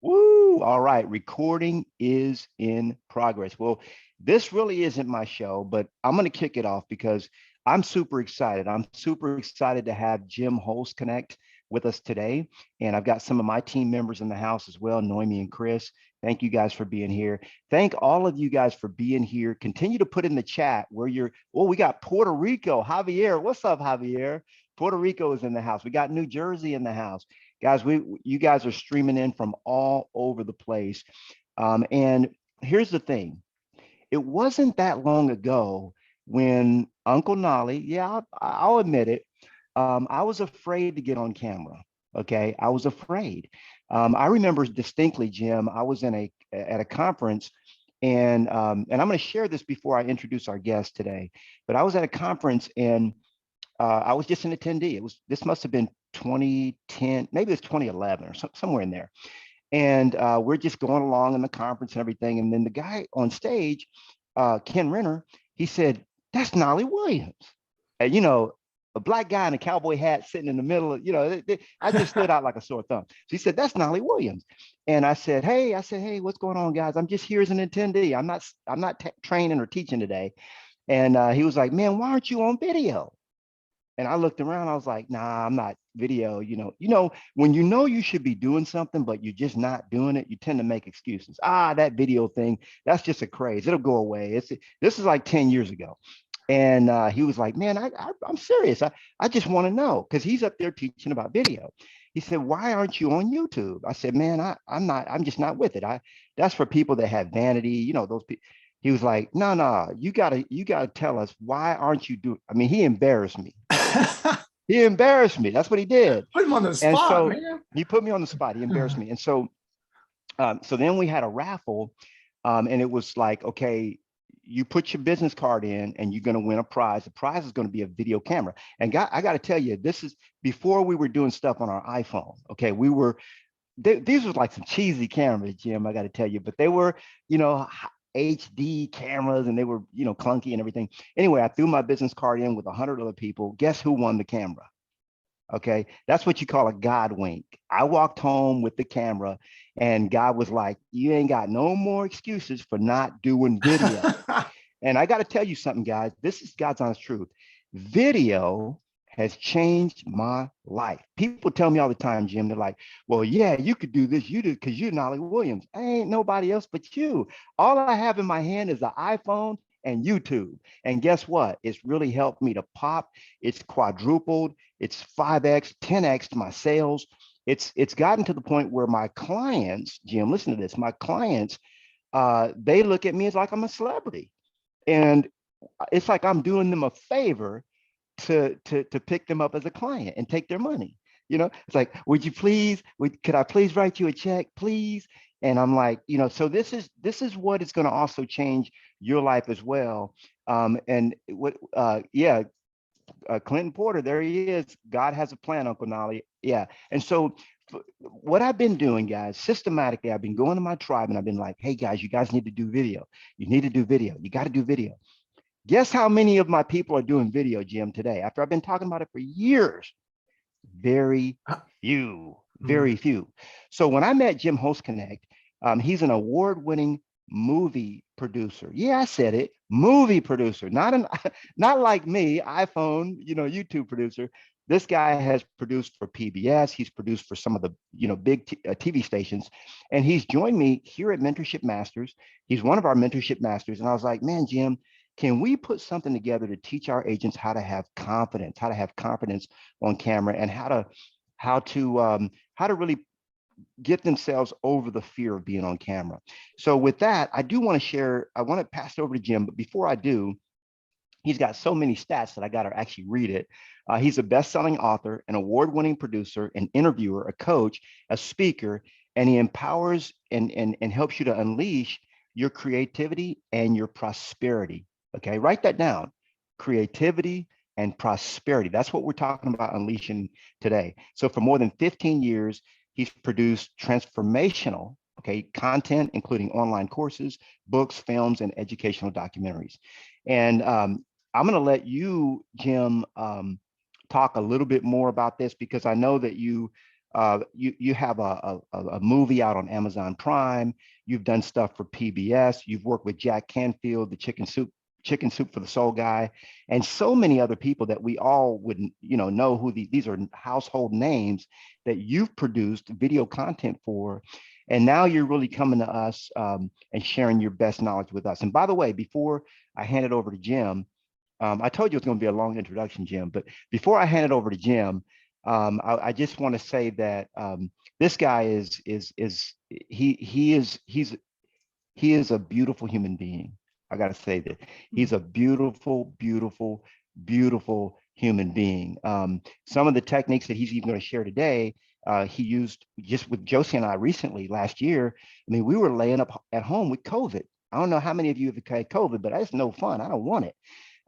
Woo! All right, recording is in progress. Well, this really isn't my show, but I'm going to kick it off because I'm super excited. I'm super excited to have Jim Holzknecht with us today. And I've got some of my team members in the house as well, Noemi and Chris. Thank you guys for being here. Thank all of you guys for being here. Continue to put in the chat where you're. Oh, we got Puerto Rico, Javier. What's up, Javier? Puerto Rico is in the house. We got New Jersey in the house. Guys, you guys are streaming in from all over the place. And here's the thing. It wasn't that long ago when Uncle Knolly, yeah, I'll admit it, I was afraid to get on camera. Okay, I was afraid. I remember distinctly, Jim. I was at a conference, and I'm going to share this before I introduce our guest today. But I was at a conference, and I was just an attendee. This must have been 2010, maybe it's 2011 or somewhere in there. And we're just going along in the conference and everything. And then the guy on stage, Ken Renner, he said, "That's Knolly Williams." And a black guy in a cowboy hat sitting in the middle of, I just stood out like a sore thumb. So he said, "That's Knolly Williams." And I said, "Hey, what's going on, guys? I'm just here as an attendee. I'm not training or teaching today." And he was like, "Man, why aren't you on video?" And I looked around, I was like, "Nah, I'm not video." When you should be doing something, but you're just not doing it, you tend to make excuses. That video thing, that's just a craze. It'll go away. This is like 10 years ago. And he was like, "Man, I'm serious. I just want to know," because he's up there teaching about video. He said, "Why aren't you on YouTube?" I said, "Man, I'm just not with it. That's for people that have vanity, those people." He was like, "No, you gotta tell us, why aren't you doing?" I mean, he embarrassed me. He embarrassed me. That's what he did. Put him on the And spot, so man. he put me on the spot. He embarrassed me. And so then we had a raffle, and it was like, okay, you put your business card in, and you're going to win a prize. The prize is going to be a video camera. And I got to tell you, this is before we were doing stuff on our iPhone. Okay, these were like some cheesy cameras, Jim. I got to tell you, but they were, HD cameras, and they were, clunky and everything. Anyway, I threw my business card in with 100 other people. Guess who won the camera? Okay, that's what you call a God wink. I walked home with the camera, and God was like, "You ain't got no more excuses for not doing video." And I got to tell you something, guys. This is God's honest truth. Video has changed my life. People tell me all the time, Jim, they're like, "Well, yeah, you could do this. You do, because you're Knolly Williams. I ain't nobody else but you. All I have in my hand is an iPhone and YouTube. And guess what? It's really helped me to pop. It's quadrupled. It's 5x, 10x to my sales. It's gotten to the point where my clients, Jim, listen to this. My clients, they look at me as like I'm a celebrity. And it's like I'm doing them a favor to pick them up as a client and take their money. It's like, could I please write you a check, please? And I'm like, so this is what is going to also change your life as well. And what, yeah, Clinton Porter, there he is. God has a plan, Uncle Knolly. Yeah. And so what I've been doing, guys, systematically, I've been going to my tribe, and I've been like, "Hey guys, you guys need to do video. You need to do video. You got to do video." Guess how many of my people are doing video, Jim, today? After I've been talking about it for years, very few, very few. So when I met Jim Holzknecht, he's an award-winning movie producer. Yeah, I said it, movie producer, not like me, iPhone, YouTube producer. This guy has produced for PBS. He's produced for some of the, big TV stations, and he's joined me here at Mentorship Masters. He's one of our Mentorship Masters, and I was like, "Man, Jim, can we put something together to teach our agents how to have confidence on camera, and how to really get themselves over the fear of being on camera?" So with that, I want to pass it over to Jim, but before I do, he's got so many stats that I got to actually read it. He's a best-selling author, an award-winning producer, an interviewer, a coach, a speaker, and he empowers and helps you to unleash your creativity and your prosperity. Okay, write that down. Creativity and prosperity. That's what we're talking about unleashing today. So for more than 15 years, he's produced transformational, content, including online courses, books, films, and educational documentaries. And I'm going to let you, Jim, talk a little bit more about this, because I know that you You have a movie out on Amazon Prime. You've done stuff for PBS. You've worked with Jack Canfield, the Chicken Soup for the Soul guy, and so many other people that we all wouldn't, know who these are household names that you've produced video content for. And now you're really coming to us and sharing your best knowledge with us. And by the way, before I hand it over to Jim, I told you it was going to be a long introduction, Jim, but before I hand it over to Jim, I just want to say that this guy is a beautiful human being. I got to say that he's a beautiful, beautiful, beautiful human being. Some of the techniques that he's even going to share today, he used just with Josie and I recently last year. I mean, we were laying up at home with COVID. I don't know how many of you have had COVID, but that's no fun. I don't want it.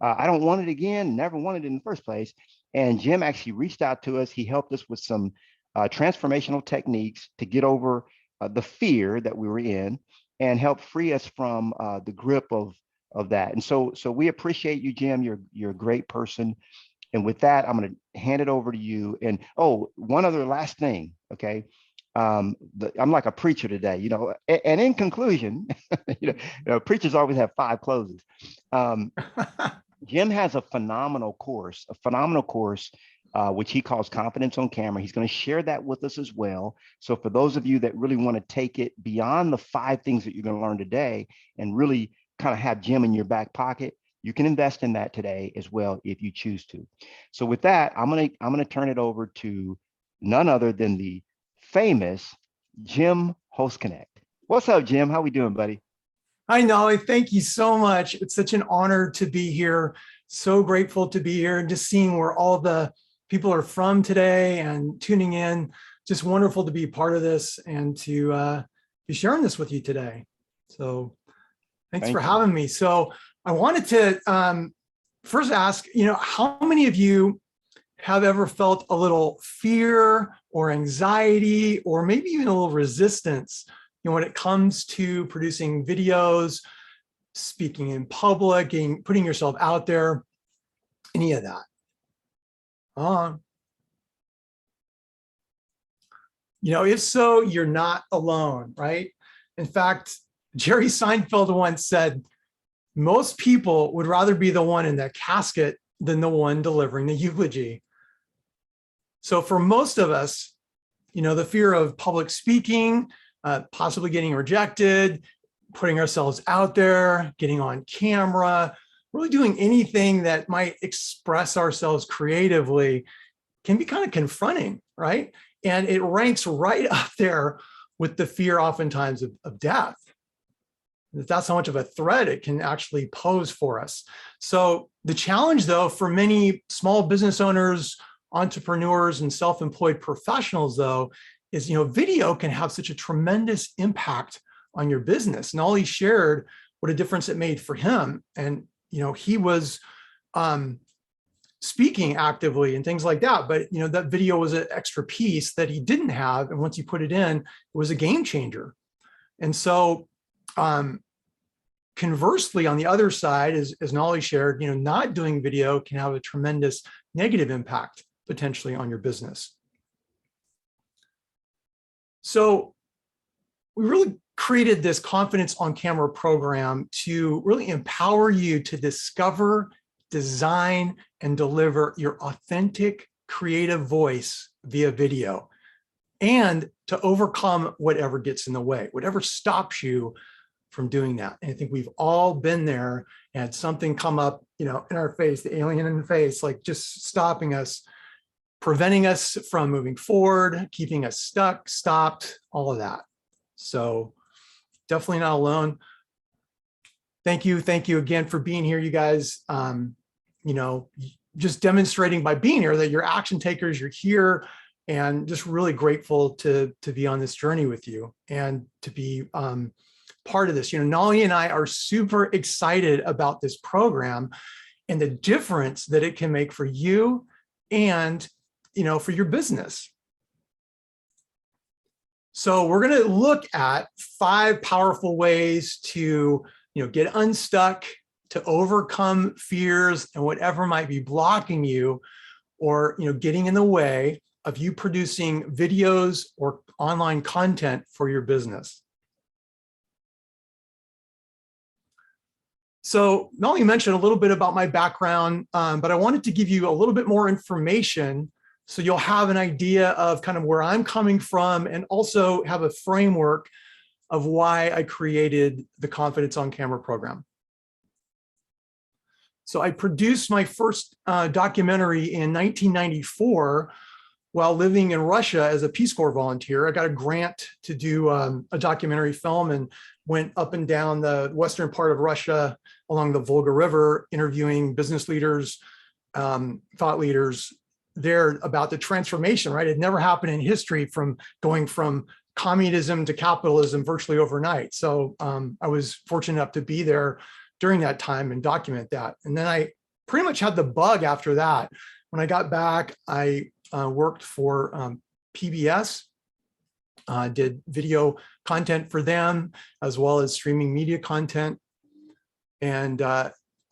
I don't want it again. Never wanted it in the first place. And Jim actually reached out to us. He helped us with some transformational techniques to get over the fear that we were in and help free us from the grip of that. And so we appreciate you, Jim. You're a great person. And with that, I'm going to hand it over to you. And one other last thing, okay? I'm like a preacher today, and in conclusion, preachers always have 5 closes. Jim has a phenomenal course, which he calls Confidence on Camera. He's going to share that with us as well. So for those of you that really want to take it beyond the 5 things that you're going to learn today and really kind of have Jim in your back pocket, you can invest in that today as well if you choose to. So with that, I'm going to turn it over to none other than the famous Jim Holzknecht. What's up, Jim? How we doing, buddy? Hi, Knolly. Thank you so much. It's such an honor to be here. So grateful to be here and just seeing where all the people are from today and tuning in. Just wonderful to be part of this and to be sharing this with you today. So thanks for having me. So I wanted to first ask, how many of you have ever felt a little fear or anxiety or maybe even a little resistance when it comes to producing videos, speaking in public, putting yourself out there, any of that? If so, you're not alone, right? In fact, Jerry Seinfeld once said, most people would rather be the one in the casket than the one delivering the eulogy. So for most of us, the fear of public speaking, possibly getting rejected, putting ourselves out there, getting on camera, really doing anything that might express ourselves creatively can be kind of confronting, right? And it ranks right up there with the fear oftentimes of death. That's how much of a threat it can actually pose for us. So the challenge, though, for many small business owners, entrepreneurs, and self-employed professionals, though, is video can have such a tremendous impact on your business. Knolly shared what a difference it made for him. And he was speaking actively and things like that. But that video was an extra piece that he didn't have. And once you put it in, it was a game changer. And so conversely, on the other side, as Knolly shared, not doing video can have a tremendous negative impact potentially on your business. So we really created this Confidence on Camera program to really empower you to discover, design, and deliver your authentic creative voice via video, and to overcome whatever gets in the way, whatever stops you from doing that. And I think we've all been there and had something come up, in our face, the alien in the face, like just stopping us, preventing us from moving forward, keeping us stuck, stopped, all of that. So definitely not alone. Thank you again for being here, you guys. Just demonstrating by being here that you're action takers, you're here, and just really grateful to be on this journey with you and to be part of this. Knolly and I are super excited about this program and the difference that it can make for you and for your business. So we're going to look at 5 powerful ways to, get unstuck, to overcome fears and whatever might be blocking you or, getting in the way of you producing videos or online content for your business. So Knolly mentioned a little bit about my background, but I wanted to give you a little bit more information so you'll have an idea of kind of where I'm coming from, and also have a framework of why I created the Confidence on Camera program. So I produced my first documentary in 1994 while living in Russia as a Peace Corps volunteer. I got a grant to do a documentary film and went up and down the western part of Russia along the Volga River, interviewing business leaders, thought leaders there about the transformation, right? It never happened in history from going from communism to capitalism virtually overnight. So I was fortunate enough to be there during that time and document that. And then I pretty much had the bug after that. When I got back, I worked for PBS, did video content for them, as well as streaming media content, and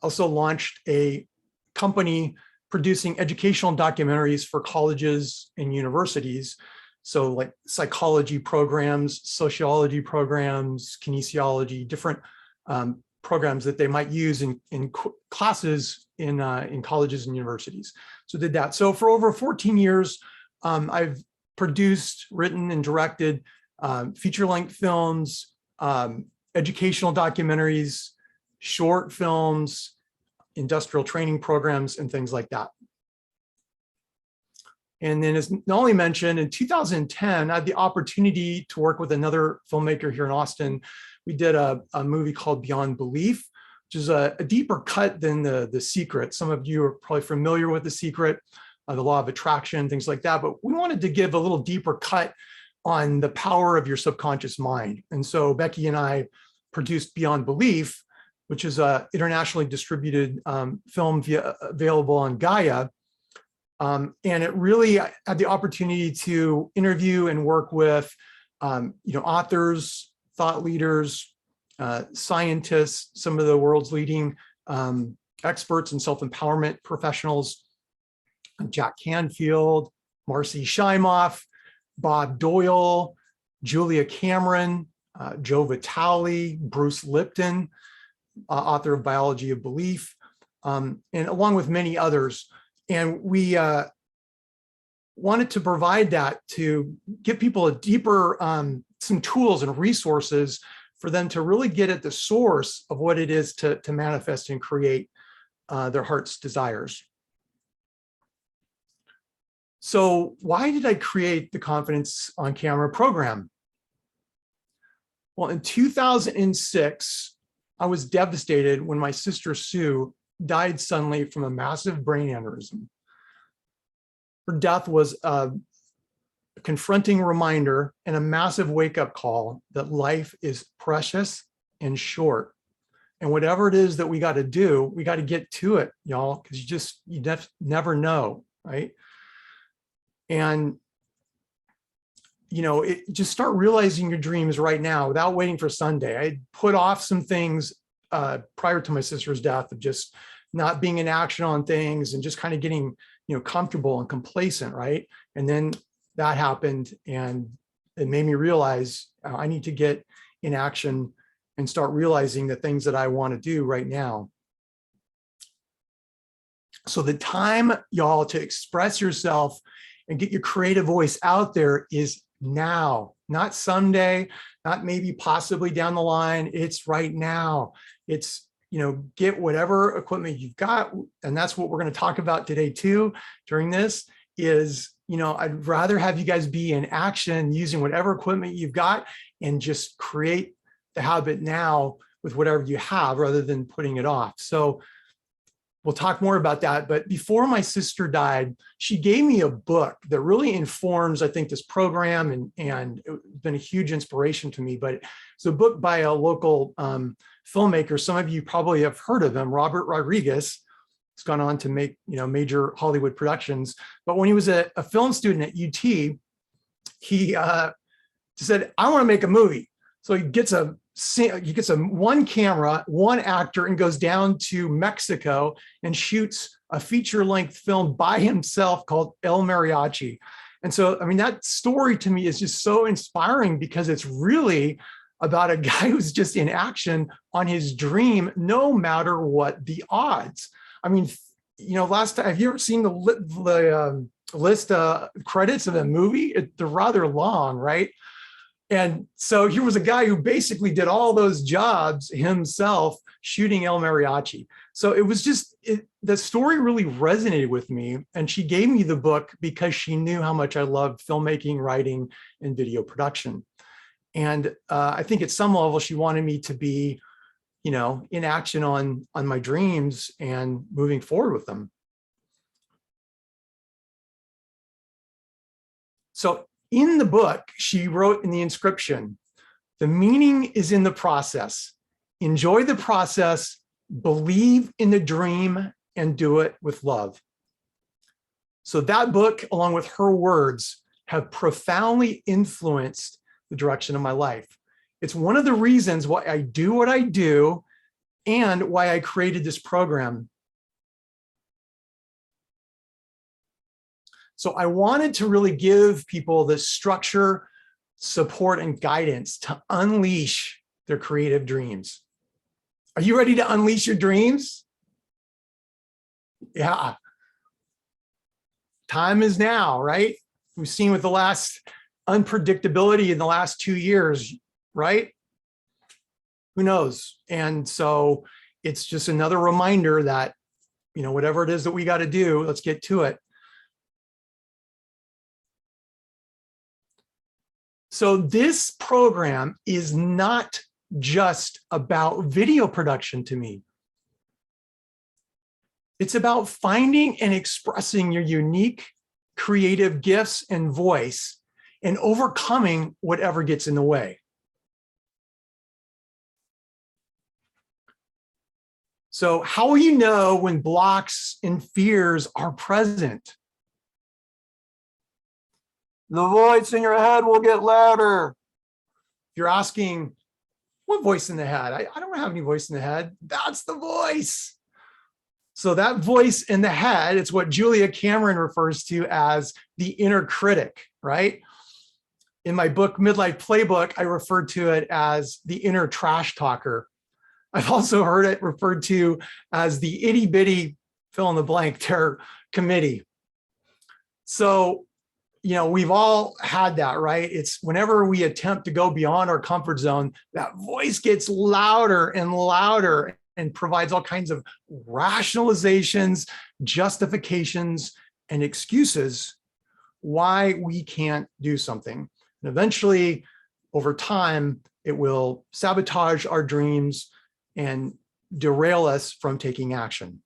also launched a company producing educational documentaries for colleges and universities. So like psychology programs, sociology programs, kinesiology, different programs that they might use in classes in colleges and universities. So did that. So for over 14 years, I've produced, written, and directed feature-length films, educational documentaries, short films, industrial training programs, and things like that. And then, as Knolly mentioned, in 2010, I had the opportunity to work with another filmmaker here in Austin. We did a movie called Beyond Belief, which is a deeper cut than The Secret. Some of you are probably familiar with The Secret, the law of attraction, things like that. But we wanted to give a little deeper cut on the power of your subconscious mind. And so Becky and I produced Beyond Belief, which is an internationally distributed film available on Gaia. And it really had the opportunity to interview and work with authors, thought leaders, scientists, some of the world's leading experts and self-empowerment professionals, Jack Canfield, Marcy Shimoff, Bob Doyle, Julia Cameron, Joe Vitale, Bruce Lipton, author of Biology of Belief, and along with many others. And we wanted to provide that to give people a deeper, some tools and resources for them to really get at the source of what it is to manifest and create their heart's desires. So why did I create the Confidence on Camera program? Well, in 2006, I was devastated when my sister Sue died suddenly from a massive brain aneurysm. Her death was a confronting reminder and a massive wake-up call that life is precious and short. And whatever it is that we got to do, we got to get to it, y'all, because you never know, right? And just start realizing your dreams right now without waiting for Sunday. I put off some things prior to my sister's death of just not being in action on things and just kind of getting comfortable and complacent, right? And then that happened, and it made me realize I need to get in action and start realizing the things that I want to do right now. So the time, y'all, to express yourself and get your creative voice out there is now, not someday, not maybe possibly down the line. It's right now. It's, get whatever equipment you've got. And that's what we're going to talk about today too, during this is, I'd rather have you guys be in action using whatever equipment you've got and just create the habit now with whatever you have rather than putting it off. So we'll talk more about that. But before my sister died, she gave me a book that really informs, I think, this program, and it's been a huge inspiration to me. But it's a book by a local filmmaker. Some of you probably have heard of him, Robert Rodriguez. He's gone on to make major Hollywood productions. But when he was a film student at UT, he said, I want to make a movie. So he gets a one camera, one actor, and goes down to Mexico and shoots a feature-length film by himself called El Mariachi. And so, I mean, that story to me is just so inspiring because it's really about a guy who's just in action on his dream, no matter what the odds. I mean, you know, last time, have you ever seen the list credits of a movie? They're rather long, right? And so here was a guy who basically did all those jobs himself shooting El Mariachi. So it was just, the story really resonated with me. And she gave me the book because she knew how much I loved filmmaking, writing, and video production. And I think at some level, she wanted me to be, you know, in action on my dreams and moving forward with them. So in the book, she wrote in the inscription, "The meaning is in the process. Enjoy the process, believe in the dream, and do it with love." So that book, along with her words, have profoundly influenced the direction of my life. It's one of the reasons why I do what I do and why I created this program. So I wanted to really give people the structure, support, and guidance to unleash their creative dreams. Are you ready to unleash your dreams? Yeah. Time is now, right? We've seen with the last unpredictability in the last 2 years, right? Who knows? And so it's just another reminder that, you know, whatever it is that we got to do, let's get to it. So this program is not just about video production to me. It's about finding and expressing your unique creative gifts and voice and overcoming whatever gets in the way. So how will you know when blocks and fears are present? The voice in your head will get louder. You're asking, what voice in the head? I don't have any voice in the head. That's the voice. So that voice in the head, it's what Julia Cameron refers to as the inner critic, right? In my book, Midlife Playbook, I referred to it as the inner trash talker. I've also heard it referred to as the itty bitty fill in the blank terror committee. So, you know, we've all had that, right? It's whenever we attempt to go beyond our comfort zone, that voice gets louder and louder and provides all kinds of rationalizations, justifications, and excuses why we can't do something. And eventually, over time, it will sabotage our dreams and derail us from taking action.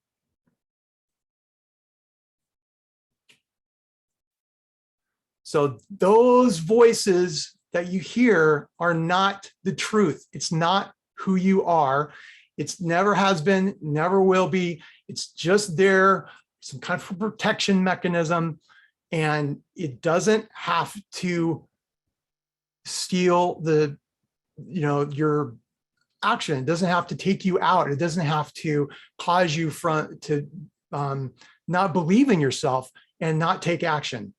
So those voices that you hear are not the truth. It's not who you are. It's never has been, never will be. It's just there, some kind of protection mechanism, and it doesn't have to steal the, you know, your action. It doesn't have to take you out. It doesn't have to cause you to not believe in yourself and not take action.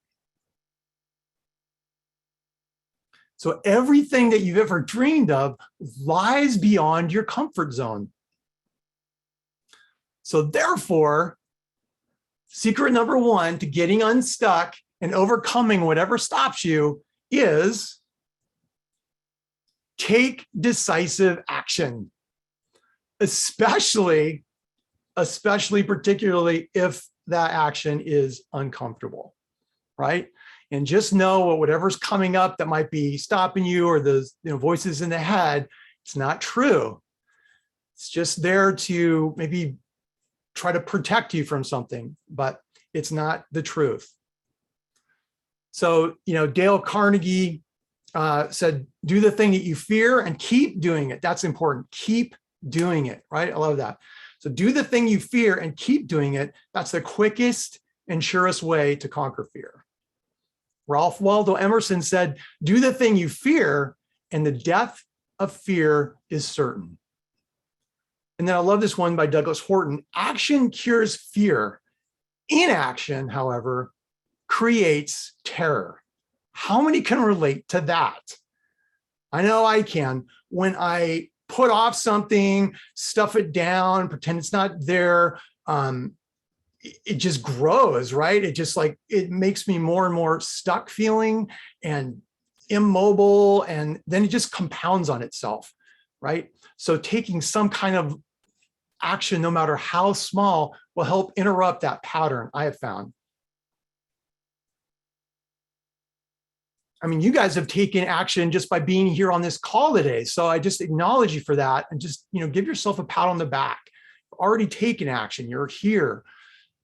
So everything that you've ever dreamed of lies beyond your comfort zone. So therefore, secret number one to getting unstuck and overcoming whatever stops you is take decisive action, especially particularly if that action is uncomfortable, right? And just know whatever's coming up that might be stopping you or the voices in the head, it's not true. It's just there to maybe try to protect you from something, but it's not the truth. So, Dale Carnegie said, do the thing that you fear and keep doing it. That's important. Keep doing it, right? I love that. So do the thing you fear and keep doing it. That's the quickest and surest way to conquer fear. Ralph Waldo Emerson said, do the thing you fear and the death of fear is certain. And then I love this one by Douglas Horton. Action cures fear. Inaction, however, creates terror. How many can relate to that? I know I can. When I put off something, stuff it down, pretend it's not there, it just grows, right? It just like, it makes me more and more stuck feeling and immobile, and then it just compounds on itself, right? So taking some kind of action, no matter how small, will help interrupt that pattern, I have found. I mean, you guys have taken action just by being here on this call today. So I just acknowledge you for that, and just, give yourself a pat on the back. You've already taken action. You're here.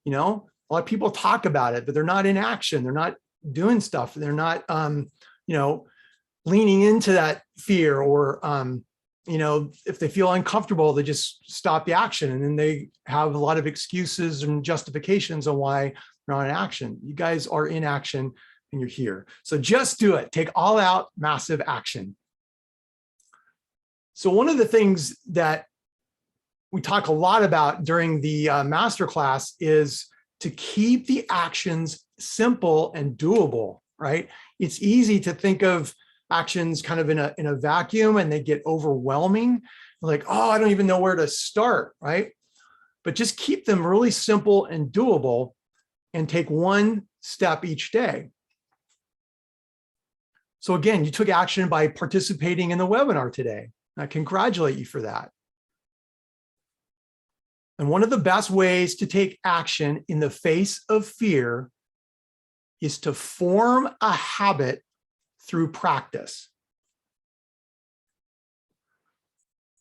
A lot of people talk about it, but they're not in action. They're not doing stuff. They're not, leaning into that fear, or, if they feel uncomfortable, they just stop the action. And then they have a lot of excuses and justifications on why they're not in action. You guys are in action and you're here. So just do it. Take all out massive action. So one of the things that we talk a lot about during the masterclass is to keep the actions simple and doable, right? It's easy to think of actions kind of in a vacuum, and they get overwhelming. Like, oh, I don't even know where to start, right? But just keep them really simple and doable, and take one step each day. So again, you took action by participating in the webinar today. I congratulate you for that. And one of the best ways to take action in the face of fear is to form a habit through practice.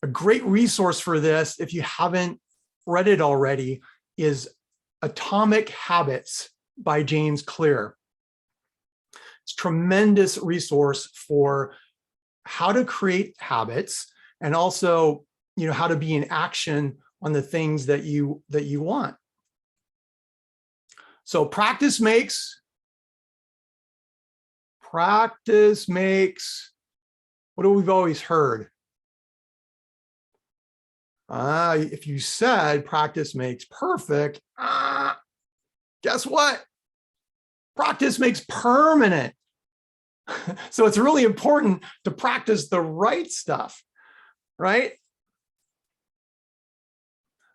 A great resource for this, if you haven't read it already, is Atomic Habits by James Clear. It's a tremendous resource for how to create habits, and also, how to be in action on the things that you want. So practice makes, what do we've always heard? If you said practice makes perfect, guess what? Practice makes permanent. So it's really important to practice the right stuff, right?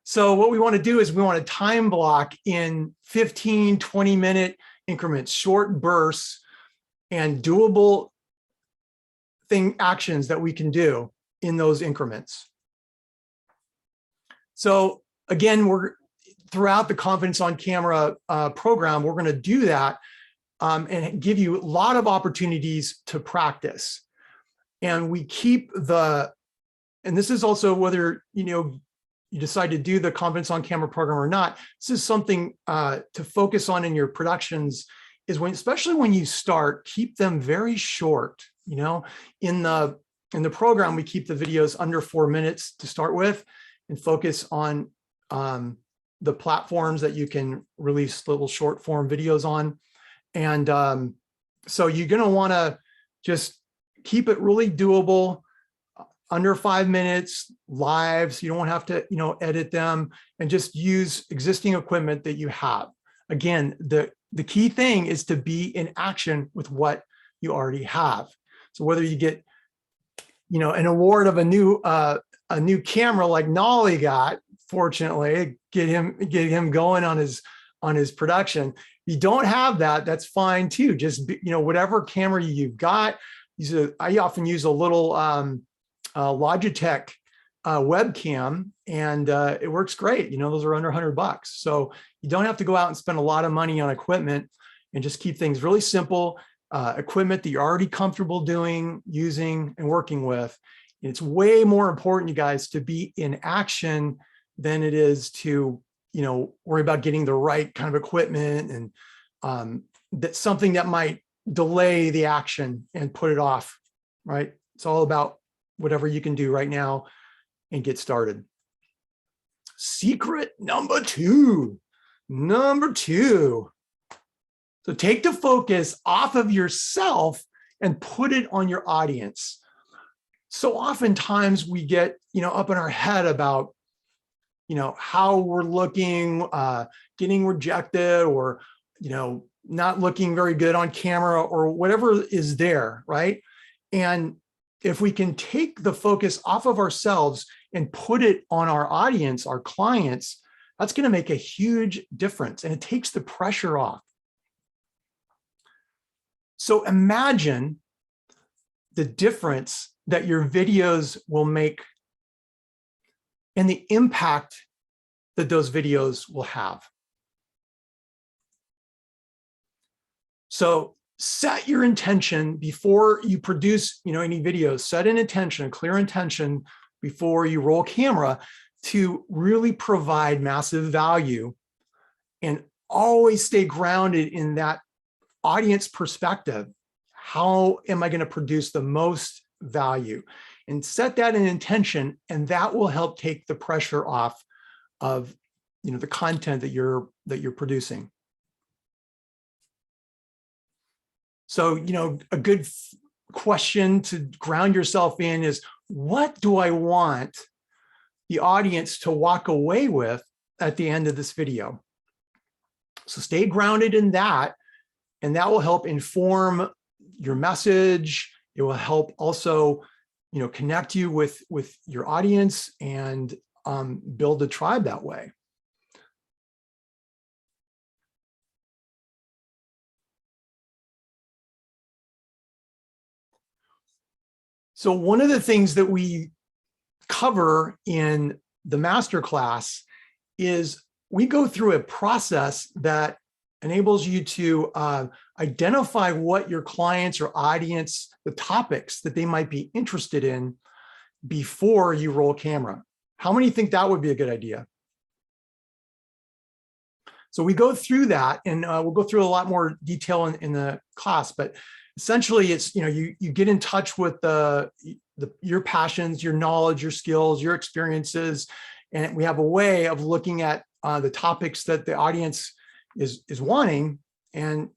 So what we want to do is we want to time block in 15, 20-minute increments, short bursts, and doable actions that we can do in those increments. So again, throughout the Confidence on Camera program, we're going to do that and give you a lot of opportunities to practice. And we keep and this is also whether, you decide to do the Confidence on Camera program or not, this is something to focus on in your productions, is especially when you start, keep them very short. In the program, we keep the videos under 4 minutes to start with, and focus on the platforms that you can release little short form videos on. And so you're going to want to just keep it really doable, under 5 minutes, lives. You don't have to, edit them, and just use existing equipment that you have. Again, the key thing is to be in action with what you already have. So whether you get, an award of a new camera like Knolly got, fortunately, get him going on his production. If you don't have that, that's fine too. Just, whatever camera you've got. I often use a little Logitech webcam, and it works great. Those are under $100. So you don't have to go out and spend a lot of money on equipment, and just keep things really simple. Equipment that you're already comfortable using, and working with. It's way more important, you guys, to be in action than it is to, worry about getting the right kind of equipment, and that's something that might delay the action and put it off, right? It's all about whatever you can do right now and get started. Secret number two. So take the focus off of yourself and put it on your audience. So oftentimes we get, up in our head about, how we're looking, getting rejected, or, not looking very good on camera or whatever is there, right? And if we can take the focus off of ourselves and put it on our audience, our clients, that's going to make a huge difference, and it takes the pressure off. So imagine the difference that your videos will make and the impact that those videos will have. So set your intention before you produce, any videos. Set an intention, a clear intention before you roll camera to really provide massive value, and always stay grounded in that audience perspective. How am I going to produce the most value? And set that in intention, and that will help take the pressure off of the content that you're producing. So, a good question to ground yourself in is, what do I want the audience to walk away with at the end of this video? So stay grounded in that, and that will help inform your message. It will help also, connect you with your audience and build a tribe that way. So one of the things that we cover in the masterclass is we go through a process that enables you to identify what your clients or audience, the topics that they might be interested in before you roll camera. How many think that would be a good idea? So we go through that, and we'll go through a lot more detail in the class, but essentially it's, you get in touch with your passions, your knowledge, your skills, your experiences, and we have a way of looking at the topics that the audience is wanting, and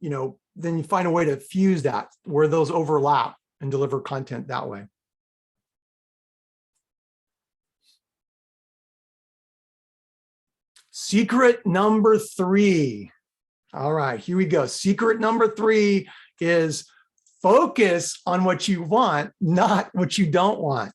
then you find a way to fuse that where those overlap and deliver content that way. Secret number 3. All right, here we go. Secret number 3 is focus on what you want, not what you don't want.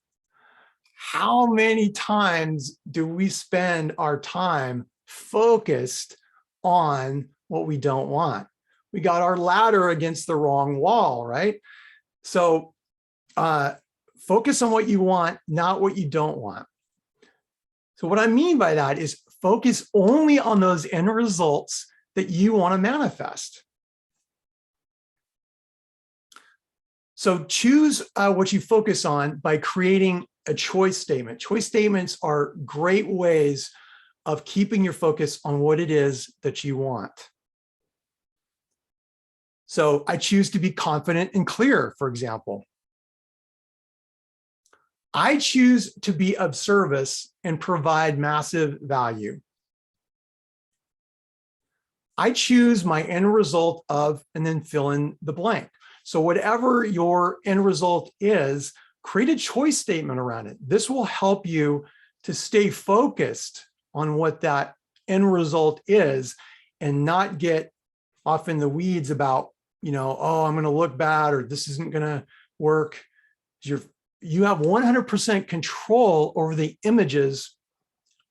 How many times do we spend our time focused on what we don't want? We got our ladder against the wrong wall, right? So focus on what you want, not what you don't want. So what I mean by that is focus only on those end results that you want to manifest. So choose what you focus on by creating a choice statement. Choice statements are great ways of keeping your focus on what it is that you want. So I choose to be confident and clear, for example. I choose to be of service and provide massive value. I choose my end result of, and then fill in the blank. So whatever your end result is, create a choice statement around it. This will help you to stay focused on what that end result is and not get off in the weeds about, oh, I'm going to look bad, or this isn't going to work. You have 100% control over the images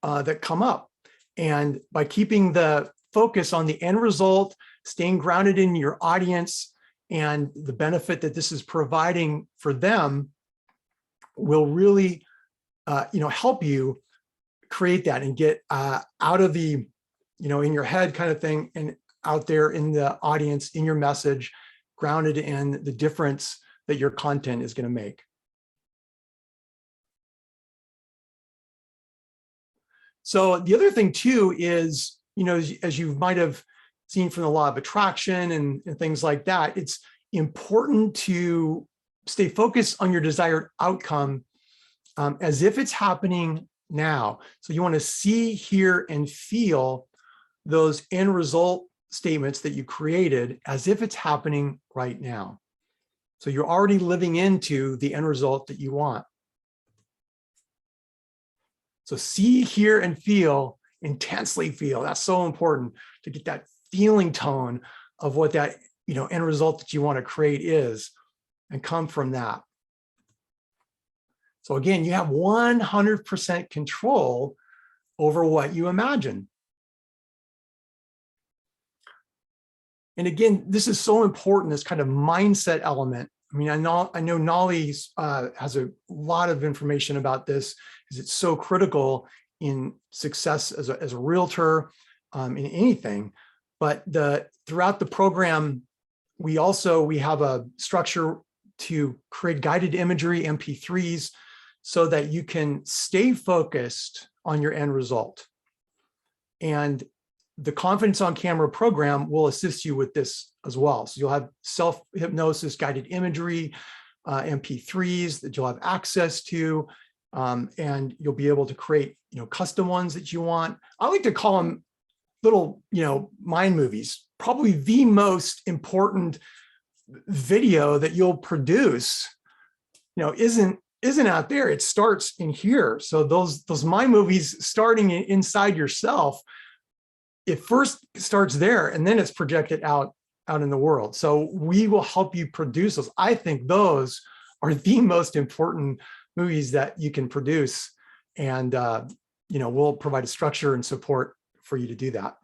that come up. And by keeping the focus on the end result, staying grounded in your audience and the benefit that this is providing for them, will really help you create that and get out of the in your head kind of thing and out there in the audience, in your message, grounded in the difference that your content is going to make. So the other thing too is, as you might have seen from the law of attraction and things like that, it's important to stay focused on your desired outcome as if it's happening now. So you want to see, hear, and feel those end result statements that you created as if it's happening right now. So you're already living into the end result that you want. So see, hear, and feel, intensely feel. That's so important to get that feeling tone of what that, end result that you want to create is, and come from that. So again, you have 100% control over what you imagine. And again, this is so important, this kind of mindset element. I mean, I know Knolly has a lot of information about this because it's so critical in success as a realtor, in anything. But throughout the program, we have a structure to create guided imagery, MP3s, so that you can stay focused on your end result. And the Confidence on Camera program will assist you with this as well. So you'll have self-hypnosis, guided imagery, MP3s that you'll have access to, and you'll be able to create, custom ones that you want. I like to call them little, mind movies. Probably the most important video that you'll produce, isn't out there. It starts in here. So those mind movies starting inside yourself, it first starts there and then it's projected out in the world. So we will help you produce those. I think those are the most important movies that you can produce. And, we'll provide a structure and support for you to do that.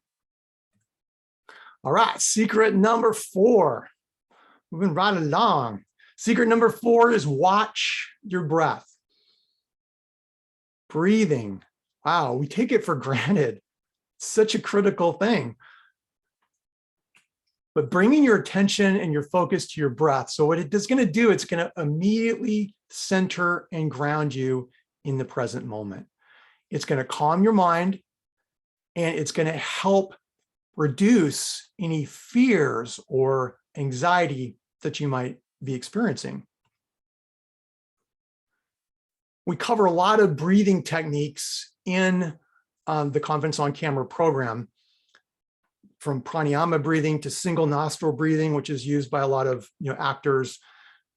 All right, secret number 4, moving right along. Secret number 4 is watch your breath. Breathing. Wow, we take it for granted. Such a critical thing. But bringing your attention and your focus to your breath. So what it is going to do, it's going to immediately center and ground you in the present moment. It's going to calm your mind, and it's going to help reduce any fears or anxiety that you might be experiencing. We cover a lot of breathing techniques in the Confidence on Camera program, from pranayama breathing to single nostril breathing, which is used by a lot of actors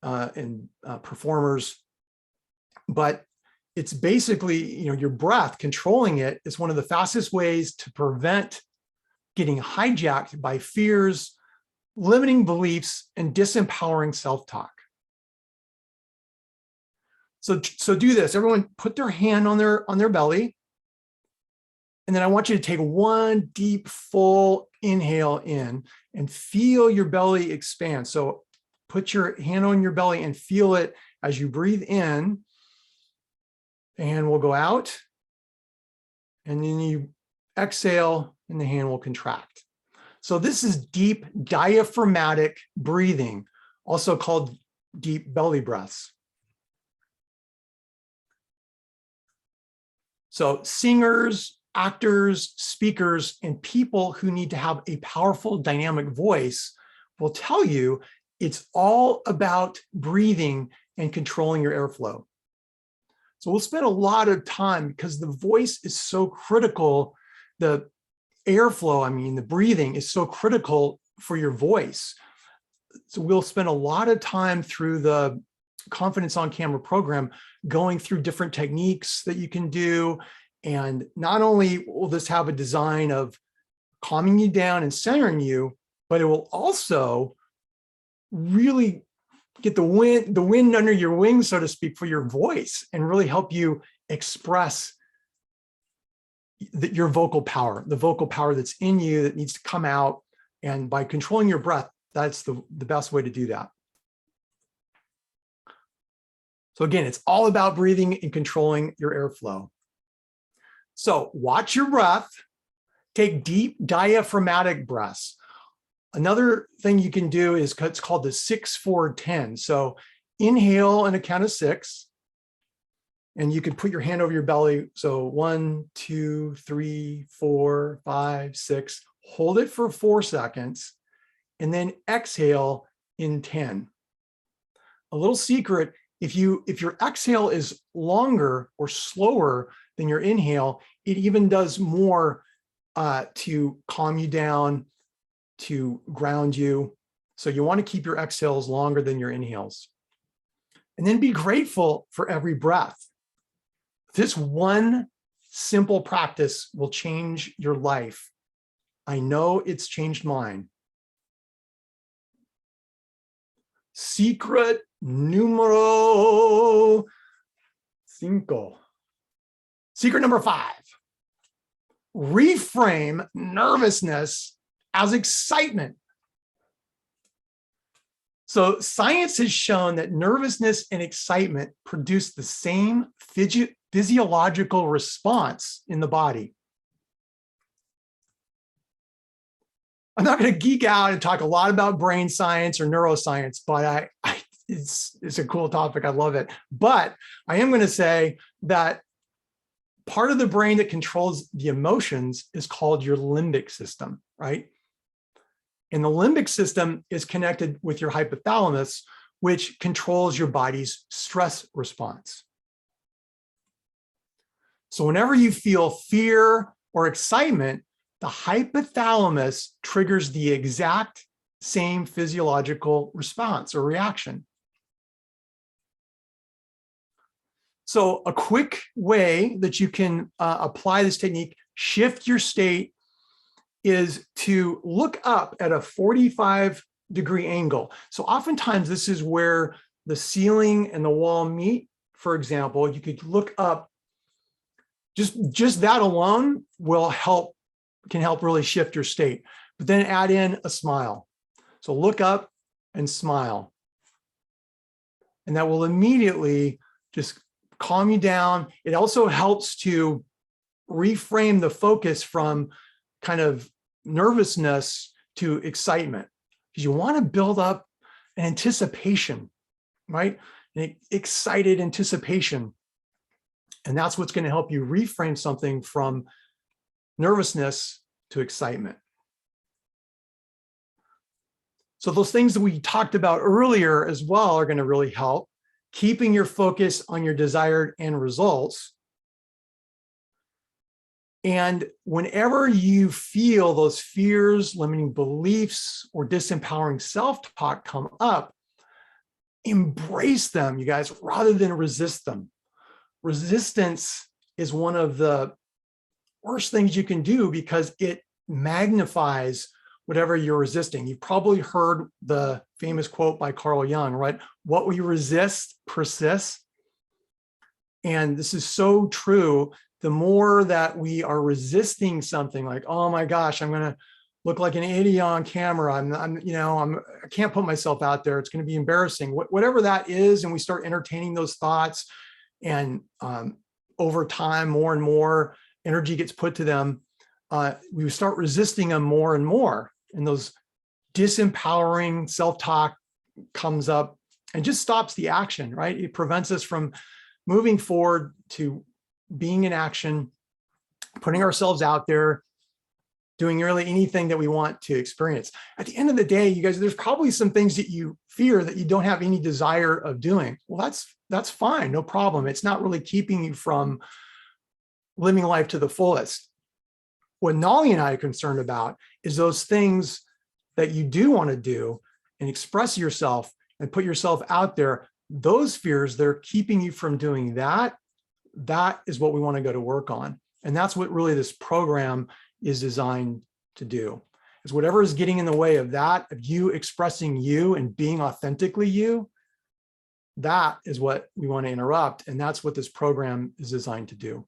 and performers. But it's basically, your breath, controlling it is one of the fastest ways to prevent getting hijacked by fears, limiting beliefs, and disempowering self-talk. So do this. Everyone put their hand on their belly. And then I want you to take one deep, full inhale in and feel your belly expand. So put your hand on your belly and feel it as you breathe in. And we'll go out. And then you exhale and the hand will contract. So this is deep diaphragmatic breathing, also called deep belly breaths. So singers, actors, speakers, and people who need to have a powerful dynamic voice will tell you it's all about breathing and controlling your airflow. So we'll spend a lot of time, because the voice is so critical, the airflow, the breathing is so critical for your voice. So we'll spend a lot of time through the Confidence on Camera program going through different techniques that you can do. And not only will this have a design of calming you down and centering you, but it will also really get the wind under your wings, so to speak, for your voice, and really help you express your vocal power, the vocal power that's in you that needs to come out. And by controlling your breath, that's the best way to do that. So again, it's all about breathing and controlling your airflow. So watch your breath, take deep diaphragmatic breaths. Another thing you can do is it's called the 6-4-10. So inhale on a count of 6, and you can put your hand over your belly. So 1, 2, 3, 4, 5, 6. Hold it for 4 seconds, and then exhale in 10. A little secret: if your exhale is longer or slower than your inhale, it even does more to calm you down, to ground you. So you want to keep your exhales longer than your inhales. And then be grateful for every breath. This one simple practice will change your life. I know it's changed mine. Secret numero cinco. Secret number 5. Reframe nervousness as excitement. So science has shown that nervousness and excitement produce the same physiological response in the body. I'm not going to geek out and talk a lot about brain science or neuroscience, but it's a cool topic. I love it. But I am going to say that part of the brain that controls the emotions is called your limbic system, right? And the limbic system is connected with your hypothalamus, which controls your body's stress response. So whenever you feel fear or excitement, the hypothalamus triggers the exact same physiological response or reaction. So a quick way that you can apply this technique, shift your state, is to look up at a 45-degree angle. So oftentimes this is where the ceiling and the wall meet. For example, you could look up, just that alone can help really shift your state. But then add in a smile. So look up and smile. And that will immediately just calm you down. It also helps to reframe the focus from kind of nervousness to excitement, because you want to build up an anticipation, right? An excited anticipation. And that's what's going to help you reframe something from nervousness to excitement. So those things that we talked about earlier as well are going to really help. Keeping your focus on your desired end results. And whenever you feel those fears, limiting beliefs, or disempowering self-talk come up, embrace them, you guys, rather than resist them. Resistance is one of the worst things you can do because it magnifies whatever you're resisting. You've probably heard the famous quote by Carl Jung, right? What we resist persists. And this is so true. The more that we are resisting something like, oh my gosh, I'm going to look like an idiot on camera. I can't put myself out there. It's going to be embarrassing. Whatever that is. And we start entertaining those thoughts, and over time, more and more energy gets put to them. We start resisting them more and more. And those disempowering self-talk comes up and just stops the action, right? It prevents us from moving forward to being in action, putting ourselves out there, doing really anything that we want to experience. At the end of the day, you guys, there's probably some things that you fear that you don't have any desire of doing. Well, that's fine, no problem. It's not really keeping you from living life to the fullest. What Knolly and I are concerned about is those things that you do want to do and express yourself and put yourself out there. Those fears, they're keeping you from doing that. That is what we want to go to work on. And that's what really this program is designed to do. Is whatever is getting in the way of that, of you expressing you and being authentically you, that is what we want to interrupt. And that's what this program is designed to do.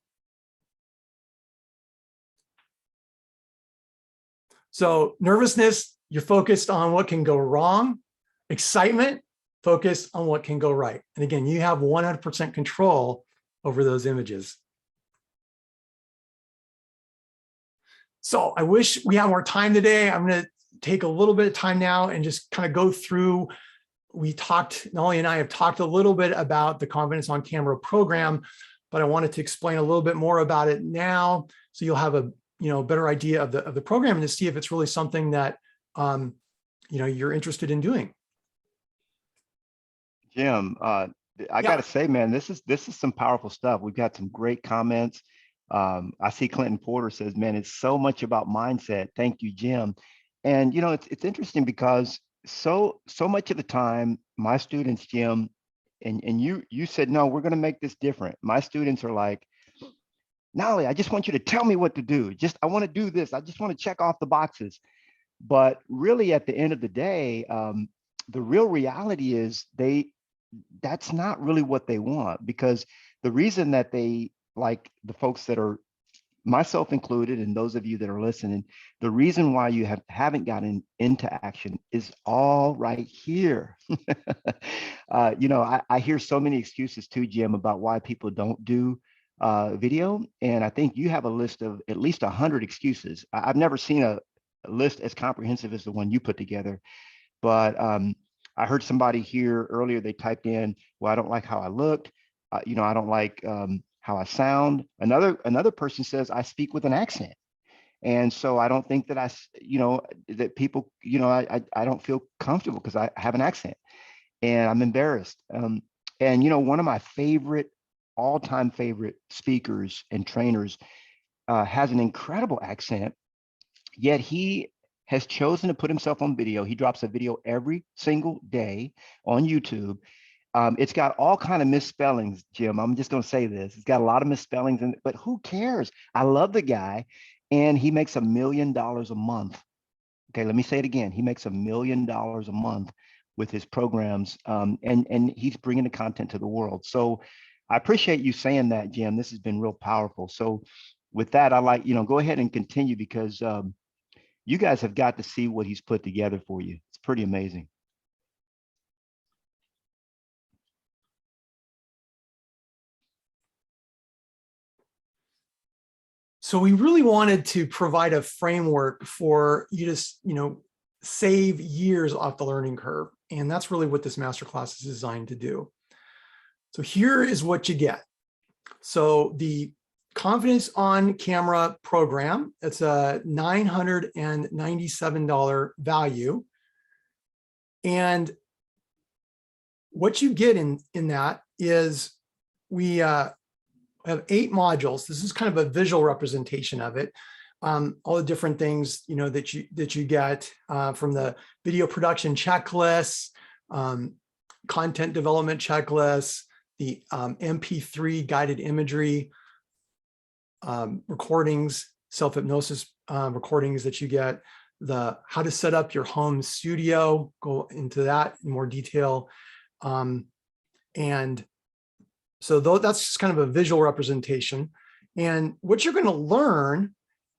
So nervousness, you're focused on what can go wrong. Excitement, focus on what can go right. And again, you have 100% control over those images. So I wish we had more time today. I'm going to take a little bit of time now and just kind of go through. Knolly and I have talked a little bit about the Confidence on Camera program, but I wanted to explain a little bit more about it now, so you'll have a better idea of the program and to see if it's really something that you're interested in doing. Jim, I gotta say, man, this is some powerful stuff. We've got some great comments. I see Clinton Porter says, man, it's so much about mindset. Thank you, Jim. And it's interesting because so much of the time, my students, Jim, and you said, no, we're going to make this different. My students are like, Knolly, I just want you to tell me what to do. I want to do this. I just want to check off the boxes. But really, at the end of the day, the real reality is that's not really what they want, because the reason that they, like the folks that are, myself included, and those of you that are listening, the reason why you haven't gotten into action is all right here. I hear so many excuses too, Jim, about why people don't do video. And I think you have a list of at least 100 excuses. I've never seen a list as comprehensive as the one you put together. But I heard somebody here earlier, they typed in, well, I don't like how I looked. I don't like how I sound. Another person says I speak with an accent. And so I don't think that that people, I don't feel comfortable because I have an accent and I'm embarrassed. One of my all-time favorite speakers and trainers has an incredible accent, yet he has chosen to put himself on video. He drops a video every single day on YouTube. It's got all kind of misspellings, Jim. I'm just going to say this. It's got a lot of misspellings, but who cares? I love the guy, and he makes $1 million a month. Okay, let me say it again. He makes $1 million a month with his programs, and he's bringing the content to the world. So I appreciate you saying that, Jim. This has been real powerful. So with that, I like, go ahead and continue, because you guys have got to see what he's put together for you. It's pretty amazing. So we really wanted to provide a framework for you to, save years off the learning curve. And that's really what this masterclass is designed to do. So here is what you get. So the Confidence on Camera program, it's a $997 value. And what you get in that is we have 8 modules. This is kind of a visual representation of it. All the different things, that you get from the video production checklists, content development checklists, the MP3 guided imagery, recordings, self-hypnosis recordings that you get, the how to set up your home studio, go into that in more detail. And so that's just kind of a visual representation. And what you're going to learn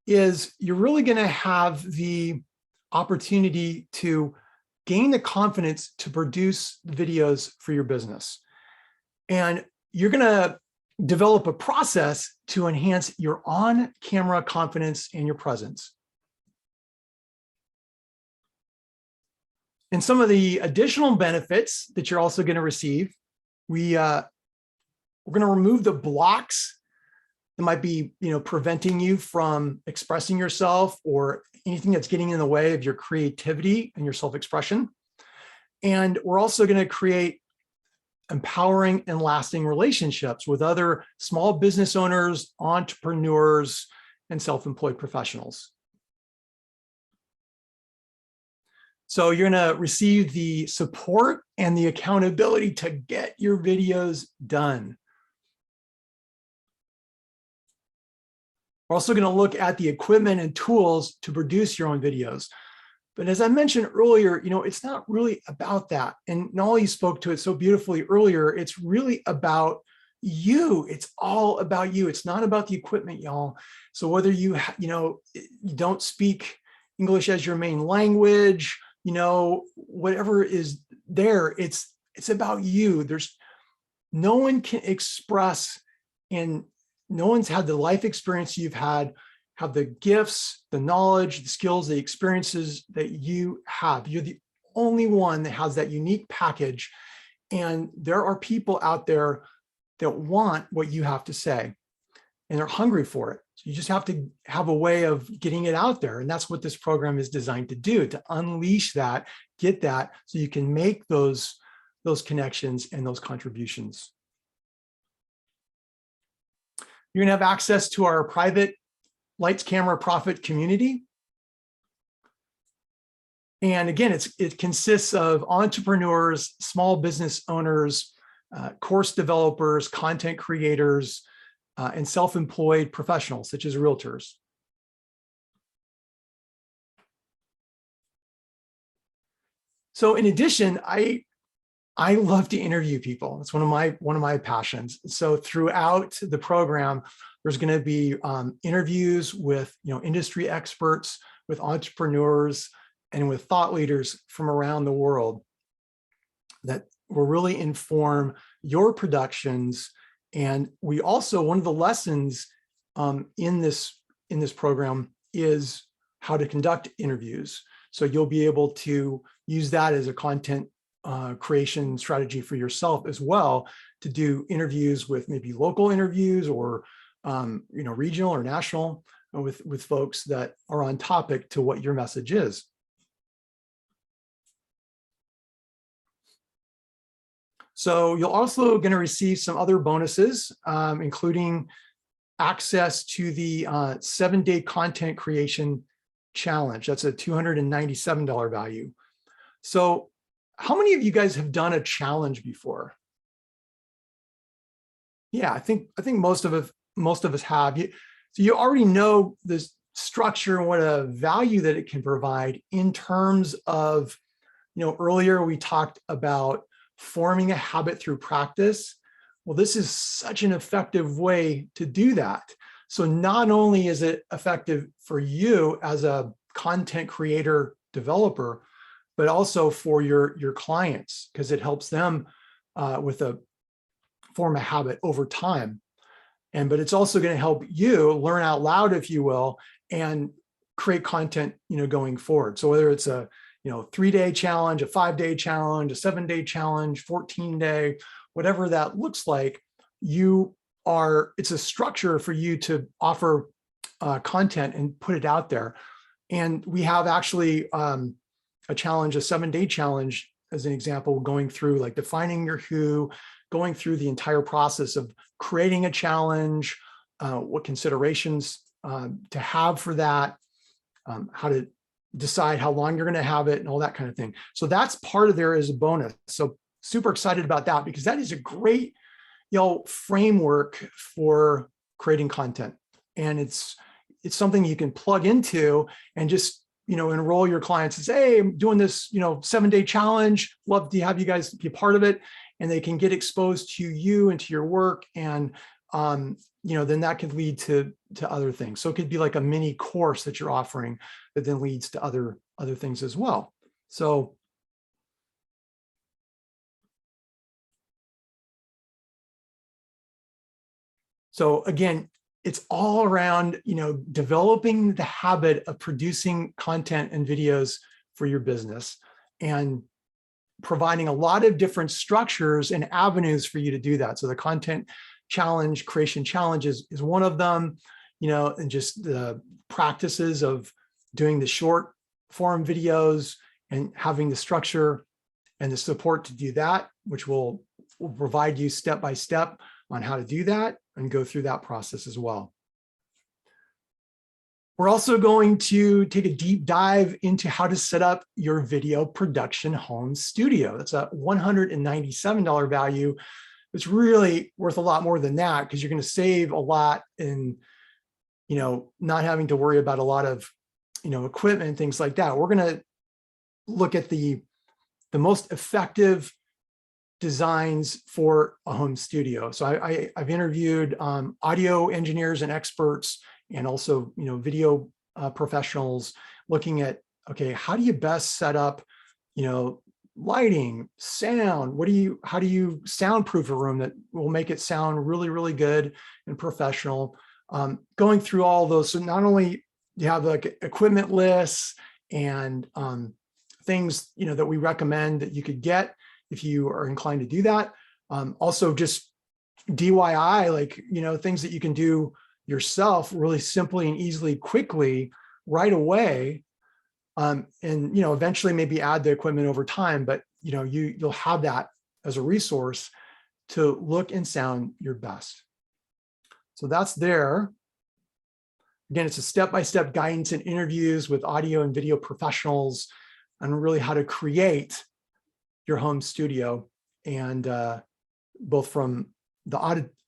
is you're really going to have the opportunity to gain the confidence to produce videos for your business. And you're going to develop a process to enhance your on-camera confidence and your presence. And some of the additional benefits that you're also going to receive, we're going to remove the blocks that might be, preventing you from expressing yourself or anything that's getting in the way of your creativity and your self-expression. And we're also going to create empowering and lasting relationships with other small business owners, entrepreneurs, and self-employed professionals. So you're going to receive the support and the accountability to get your videos done. We're also going to look at the equipment and tools to produce your own videos. But as I mentioned earlier, it's not really about that. And Knolly spoke to it so beautifully earlier. It's really about you. It's all about you. It's not about the equipment, y'all. So whether you don't speak English as your main language, whatever is there, it's about you. No one can express, and no one's had the life experience you've had, have the gifts, the knowledge, the skills, the experiences that you have. You're the only one that has that unique package. And there are people out there that want what you have to say, and they're hungry for it. So you just have to have a way of getting it out there. And that's what this program is designed to do, to unleash that, get that, so you can make those connections and those contributions. You're going to have access to our private Lights, Camera, Profit community. And again, it consists of entrepreneurs, small business owners, course developers, content creators, and self-employed professionals, such as realtors. So in addition, I love to interview people. It's one of my passions. So throughout the program, there's going to be interviews with industry experts, with entrepreneurs, and with thought leaders from around the world that will really inform your productions. And we also, one of the lessons in this program is how to conduct interviews. So you'll be able to use that as a content creation strategy for yourself as well, to do interviews with maybe local interviews or regional or national with folks that are on topic to what your message is. So you're also going to receive some other bonuses, including access to the 7-day content creation challenge. That's a $297 value. So how many of you guys have done a challenge before? Yeah, I think most of us have. So you already know this structure and what a value that it can provide in terms of, earlier we talked about forming a habit through practice. Well, this is such an effective way to do that. So not only is it effective for you as a content creator developer, but also for your clients, because it helps them form a habit over time. But it's also going to help you learn out loud, if you will, and create content, going forward. So whether it's a 3-day challenge, a 5-day challenge, a 7-day challenge, 14-day, whatever that looks like, it's a structure for you to offer content and put it out there. And we have actually a challenge, a 7-day challenge, as an example, going through like defining your who, going through the entire process of creating a challenge, what considerations to have for that, how to decide how long you're going to have it, and all that kind of thing. So that's part of there as a bonus. So super excited about that, because that is a great framework for creating content. And it's something you can plug into and just enroll your clients and say, hey, I'm doing this 7-day challenge, love to have you guys be a part of it. And they can get exposed to you and to your work, and then that could lead to other things. So it could be like a mini course that you're offering that then leads to other things as well. So again, it's all around developing the habit of producing content and videos for your business, and providing a lot of different structures and avenues for you to do that. So the content challenge, creation challenge is one of them, and just the practices of doing the short form videos and having the structure and the support to do that, which will provide you step by step on how to do that and go through that process as well. We're also going to take a deep dive into how to set up your video production home studio. That's a $197 value. It's really worth a lot more than that, because you're going to save a lot in, not having to worry about a lot of, equipment and things like that. We're going to look at the most effective designs for a home studio. So I've interviewed audio engineers and experts, and also video professionals, looking at, okay, how do you best set up lighting, sound? How do you soundproof a room that will make it sound really, really good and professional? Going through all those. So not only do you have like equipment lists and things that we recommend that you could get if you are inclined to do that. Also just DIY, like things that you can do yourself really simply and easily, quickly, right away. And eventually maybe add the equipment over time, but you'll have that as a resource to look and sound your best. So that's there. Again, it's a step-by-step guidance and interviews with audio and video professionals on really how to create your home studio, and both from the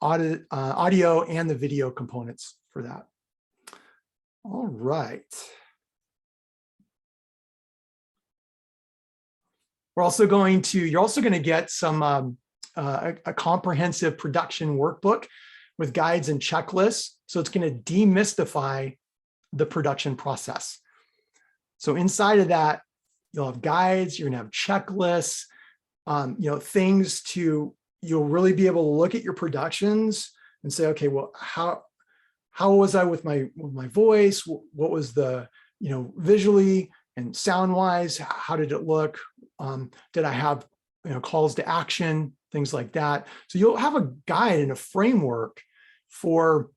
audio and the video components for that. All right. you're also going to get some a comprehensive production workbook with guides and checklists. So it's going to demystify the production process. So inside of that, you'll have guides, you're going to have checklists, things you'll really be able to look at your productions and say, okay, well, how was I with my voice? What was the, visually and sound wise, how did it look? Did I have, calls to action, things like that. So you'll have a guide and a framework for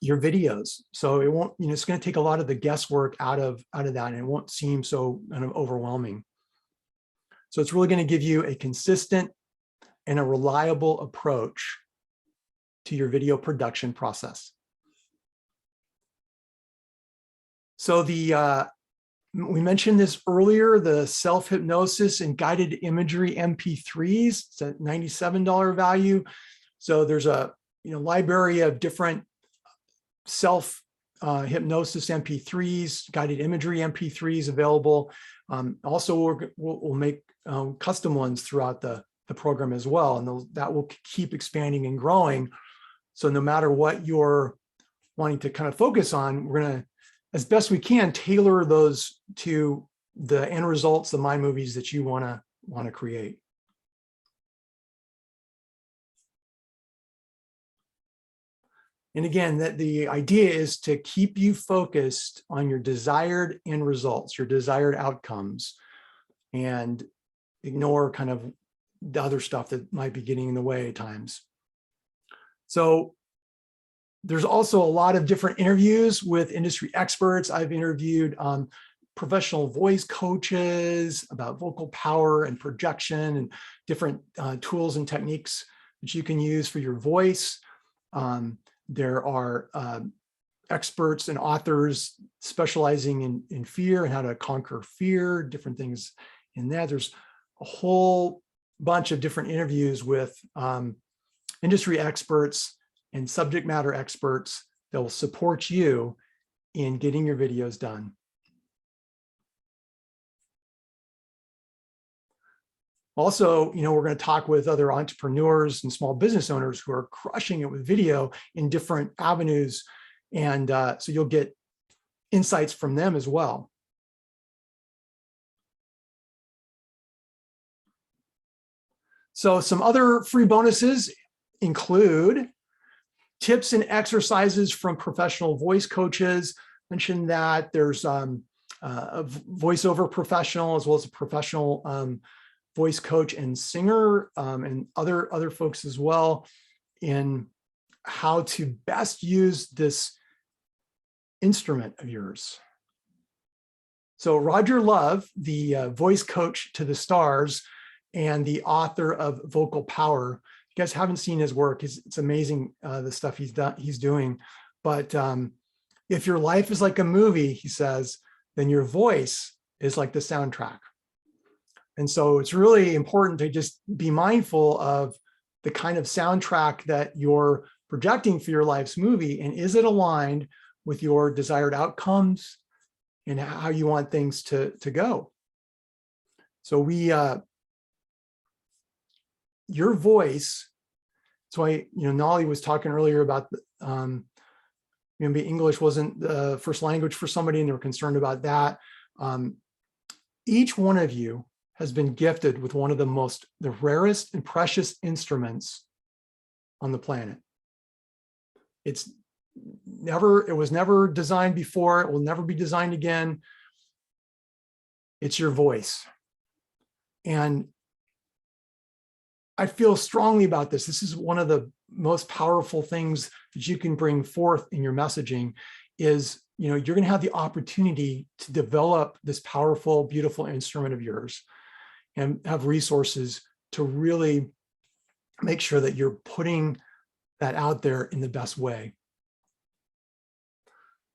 your videos. So it won't, it's going to take a lot of the guesswork out of that, and it won't seem so kind of overwhelming. So it's really going to give you a consistent and a reliable approach to your video production process. So we mentioned this earlier, the self-hypnosis and guided imagery MP3s, it's a $97 value. So there's a library of different self-hypnosis MP3s, guided imagery MP3s available. Also, we'll make custom ones throughout the program as well, and that will keep expanding and growing. So no matter what you're wanting to kind of focus on, we're going to, as best we can, tailor those to the end results, the mind movies that you want to create. And again, that the idea is to keep you focused on your desired end results, your desired outcomes, and ignore kind of the other stuff that might be getting in the way at times. So there's also a lot of different interviews with industry experts. I've interviewed professional voice coaches about vocal power and projection and different tools and techniques that you can use for your voice. There are experts and authors specializing in fear and how to conquer fear, different things in that. There's a whole bunch of different interviews with industry experts and subject matter experts that will support you in getting your videos done. Also, we're going to talk with other entrepreneurs and small business owners who are crushing it with video in different avenues. And so you'll get insights from them as well. So some other free bonuses include tips and exercises from professional voice coaches. Mentioned that there's a voiceover professional as well as a professional voice coach and singer, and other folks as well, in how to best use this instrument of yours. So Roger Love, the voice coach to the stars and the author of Vocal Power, you guys haven't seen his work. It's amazing, the stuff he's doing. But if your life is like a movie, he says, then your voice is like the soundtrack. And so it's really important to just be mindful of the kind of soundtrack that you're projecting for your life's movie, and is it aligned with your desired outcomes and how you want things to go. So your voice, so Knolly was talking earlier about maybe English wasn't the first language for somebody and they were concerned about that. Each one of you has been gifted with one of the rarest and precious instruments on the planet. It was never designed before. It will never be designed again. It's your voice. And I feel strongly about this. This is one of the most powerful things that you can bring forth in your messaging is, you're going to have the opportunity to develop this powerful, beautiful instrument of yours and have resources to really make sure that you're putting that out there in the best way.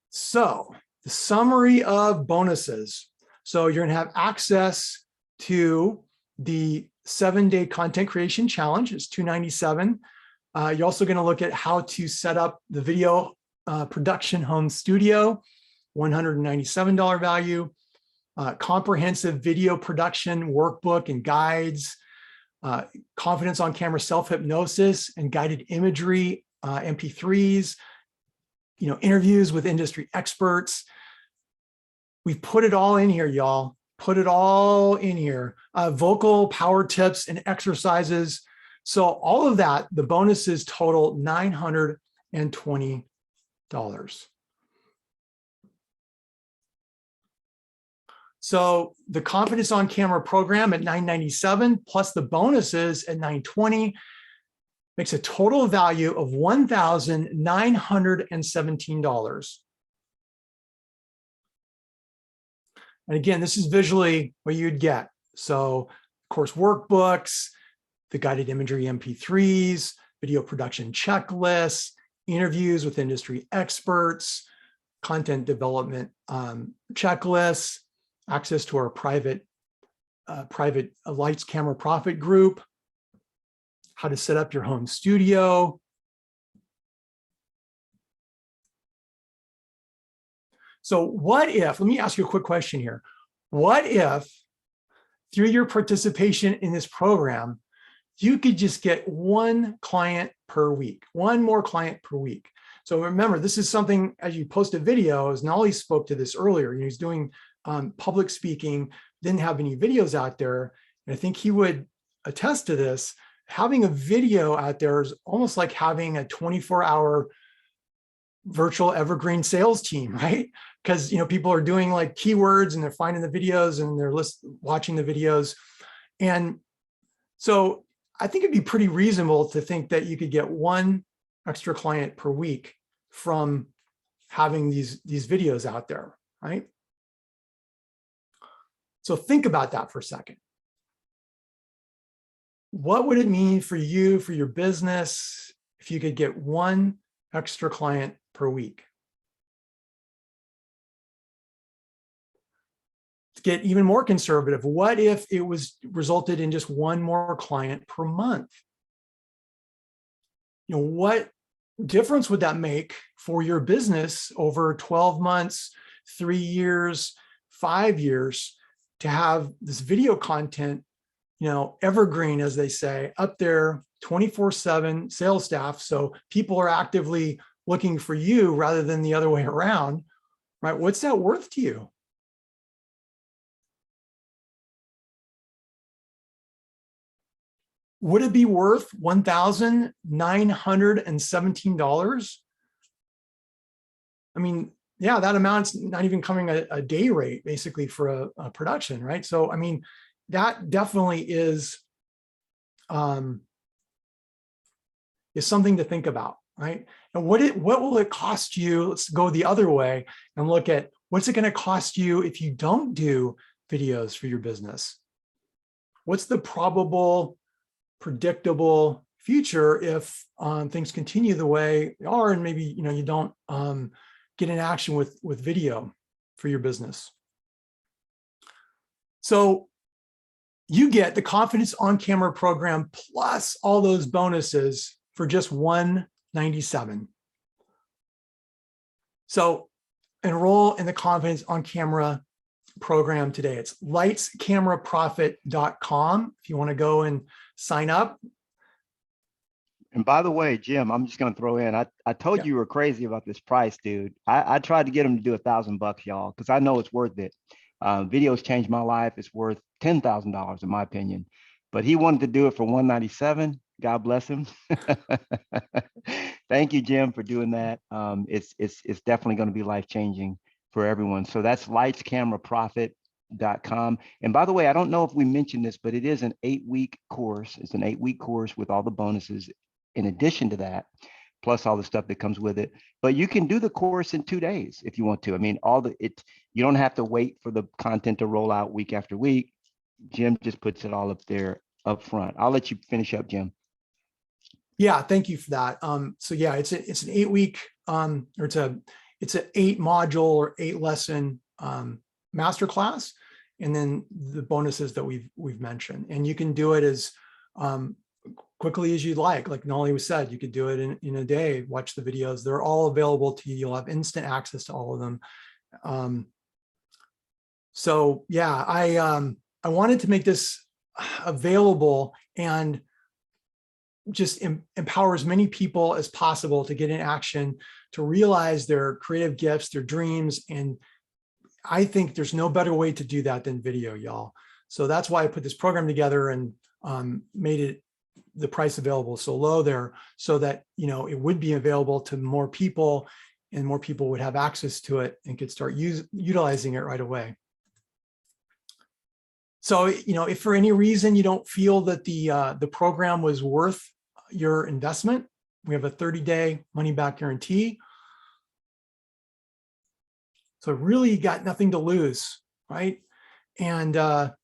So the summary of bonuses. So you're going to have access to the 7-day content creation challenge. It's $297. You're also going to look at how to set up the video production home studio, $197 value. comprehensive video production workbook and guides, confidence on camera self-hypnosis and guided imagery, MP3s, interviews with industry experts. We've put it all in here, y'all. Put it all in here. Vocal power tips and exercises. So all of that, the bonuses total $920. So the confidence on camera program at $997 plus the bonuses at $920 makes a total value of $1,917. And again, this is visually what you'd get. So course workbooks, the guided imagery MP3s, video production checklists, interviews with industry experts, content development checklists, access to our private lights, camera, profit group, how to set up your home studio. So what if, let me ask you a quick question here. What if through your participation in this program, you could just get one client per week, one more client per week? So remember, this is something, as you post a video, as Knolly spoke to this earlier, he's doing public speaking, didn't have any videos out there. And I think he would attest to this. Having a video out there is almost like having a 24-hour virtual evergreen sales team, right? Because people are doing like keywords and they're finding the videos and they're watching the videos. And so I think it'd be pretty reasonable to think that you could get one extra client per week from having these videos out there, right? So think about that for a second. What would it mean for you, for your business, if you could get one extra client per week? To get even more conservative, what if it resulted in just one more client per month? What difference would that make for your business over 12 months, 3 years, 5 years, to have this video content, evergreen, as they say, up there 24/7 sales staff. So people are actively looking for you rather than the other way around, right? What's that worth to you? Would it be worth $1,917? I mean, yeah, that amount's not even coming a day rate basically for a production, right? So, I mean, that definitely is something to think about, right? And what will it cost you? Let's go the other way and look at what's it going to cost you if you don't do videos for your business? What's the probable, predictable future if things continue the way they are, and maybe you don't get in action with video for your business? So you get the Confidence on Camera program plus all those bonuses for just $197. So enroll in the Confidence on Camera program today. It's lightscameraprofit.com if you want to go and sign up. And by the way, Jim, I'm just going to throw in, I told you were crazy about this price, dude. I tried to get him to do $1,000, y'all, because I know it's worth it. Videos changed my life. It's worth $10,000 in my opinion, but he wanted to do it for $197. God bless him. Thank you, Jim, for doing that. It's definitely going to be life-changing for everyone. So that's lightscameraprofit.com. And by the way, I don't know if we mentioned this, but it is an 8-week course. It's an 8-week course with all the bonuses in addition to that, plus all the stuff that comes with it. But you can do the course in 2 days if you want to. I mean, you don't have to wait for the content to roll out week after week. Jim just puts it all up there up front. I'll let you finish up, Jim. Yeah, thank you for that. So yeah, it's an 8-week or it's an 8-module or 8-lesson masterclass, and then the bonuses that we've mentioned. And you can do it as quickly as you'd like. Like Knolly said, you could do it in a day. Watch the videos; they're all available to you. You'll have instant access to all of them. So yeah, I wanted to make this available and just empower as many people as possible to get in action, to realize their creative gifts, their dreams. And I think there's no better way to do that than video, y'all. So that's why I put this program together and made it the price available so low there, so that, you know, it would be available to more people and more people would have access to it and could start utilizing it right away. So, you know, if for any reason you don't feel that the program was worth your investment, we have a 30-day money-back guarantee. So really got nothing to lose, right? And so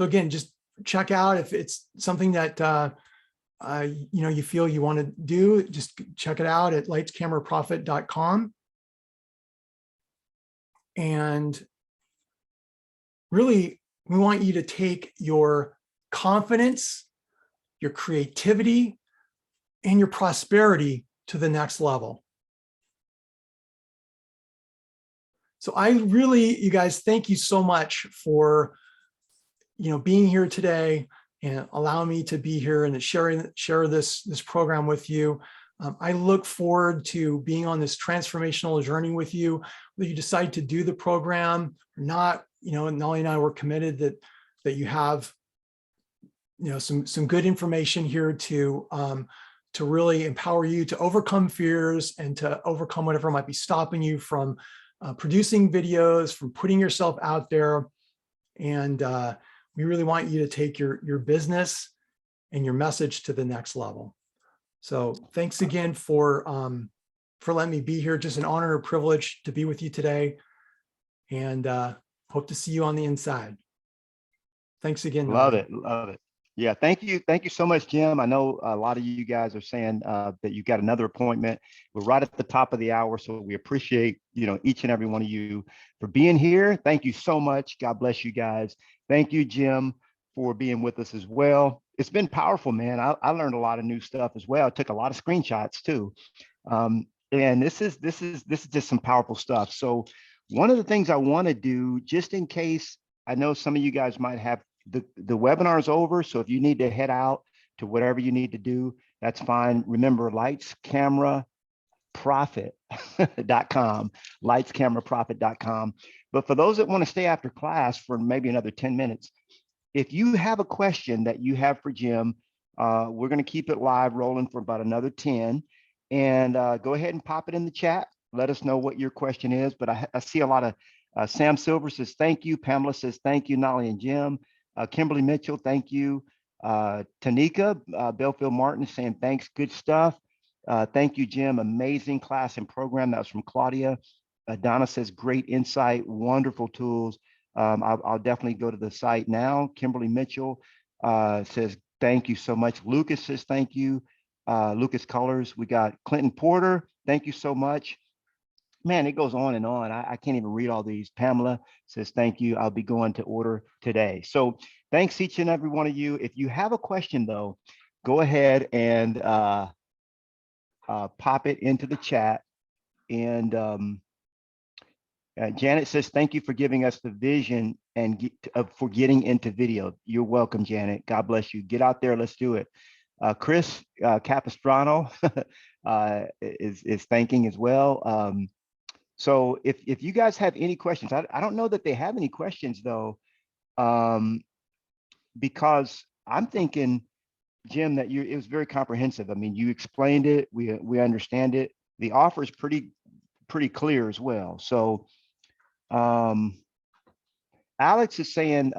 again, just check out if it's something that you know, you feel you want to do. Just check it out at lightscameraprofit.com. And really, we want you to take your confidence, your creativity, and your prosperity to the next level. So I really, you guys, thank you so much for, you know, being here today and allowing me to be here and share this program with you. I look forward to being on this transformational journey with you. Whether you decide to do the program or not, you know, Knolly and I were committed that you have, you know, some good information here to really empower you to overcome fears and to overcome whatever might be stopping you from producing videos, from putting yourself out there. And we really want you to take your business and your message to the next level. So thanks again for letting me be here. Just an honor and privilege to be with you today, and hope to see you on the inside. Thanks again. Love Knolly. it. Love it. Yeah. Thank you. Thank you so much, Jim. I know a lot of you guys are saying that you got another appointment. We're right at the top of the hour. So we appreciate, you know, each and every one of you for being here. Thank you so much. God bless you guys. Thank you, Jim, for being with us as well. It's been powerful, man. I learned a lot of new stuff as well. I took a lot of screenshots too. And this is just some powerful stuff. So one of the things I want to do, just in case, I know some of you guys might have the webinar is over. So if you need to head out to whatever you need to do, that's fine. Remember, lightscameraprofit.com, lightscameraprofit.com. But for those that want to stay after class for maybe another 10 minutes, if you have a question that you have for Jim, we're going to keep it live rolling for about another 10. And go ahead and pop it in the chat. Let us know what your question is. But I see a lot of Sam Silver says, thank you. Pamela says, thank you, Knolly and Jim. Kimberly Mitchell, thank you. Tanika Belfield Martin saying, thanks, good stuff. Thank you, Jim. Amazing class and program. That was from Claudia. Donna says, great insight, wonderful tools. I'll definitely go to the site now. Kimberly Mitchell says, thank you so much. Lucas says, thank you. Lucas Colors. We got Clinton Porter. Thank you so much. Man, it goes on and on. I can't even read all these. Pamela says, thank you. I'll be going to order today. So thanks each and every one of you. If you have a question though, go ahead and pop it into the chat. And Janet says, thank you for giving us the vision and for getting into video. You're welcome, Janet. God bless you. Get out there. Let's do it. Chris Capistrano is thanking as well. So if you guys have any questions, I don't know that they have any questions though, because I'm thinking, Jim, that it was very comprehensive. I mean, you explained it, we understand it. The offer is pretty clear as well. So Alex is saying,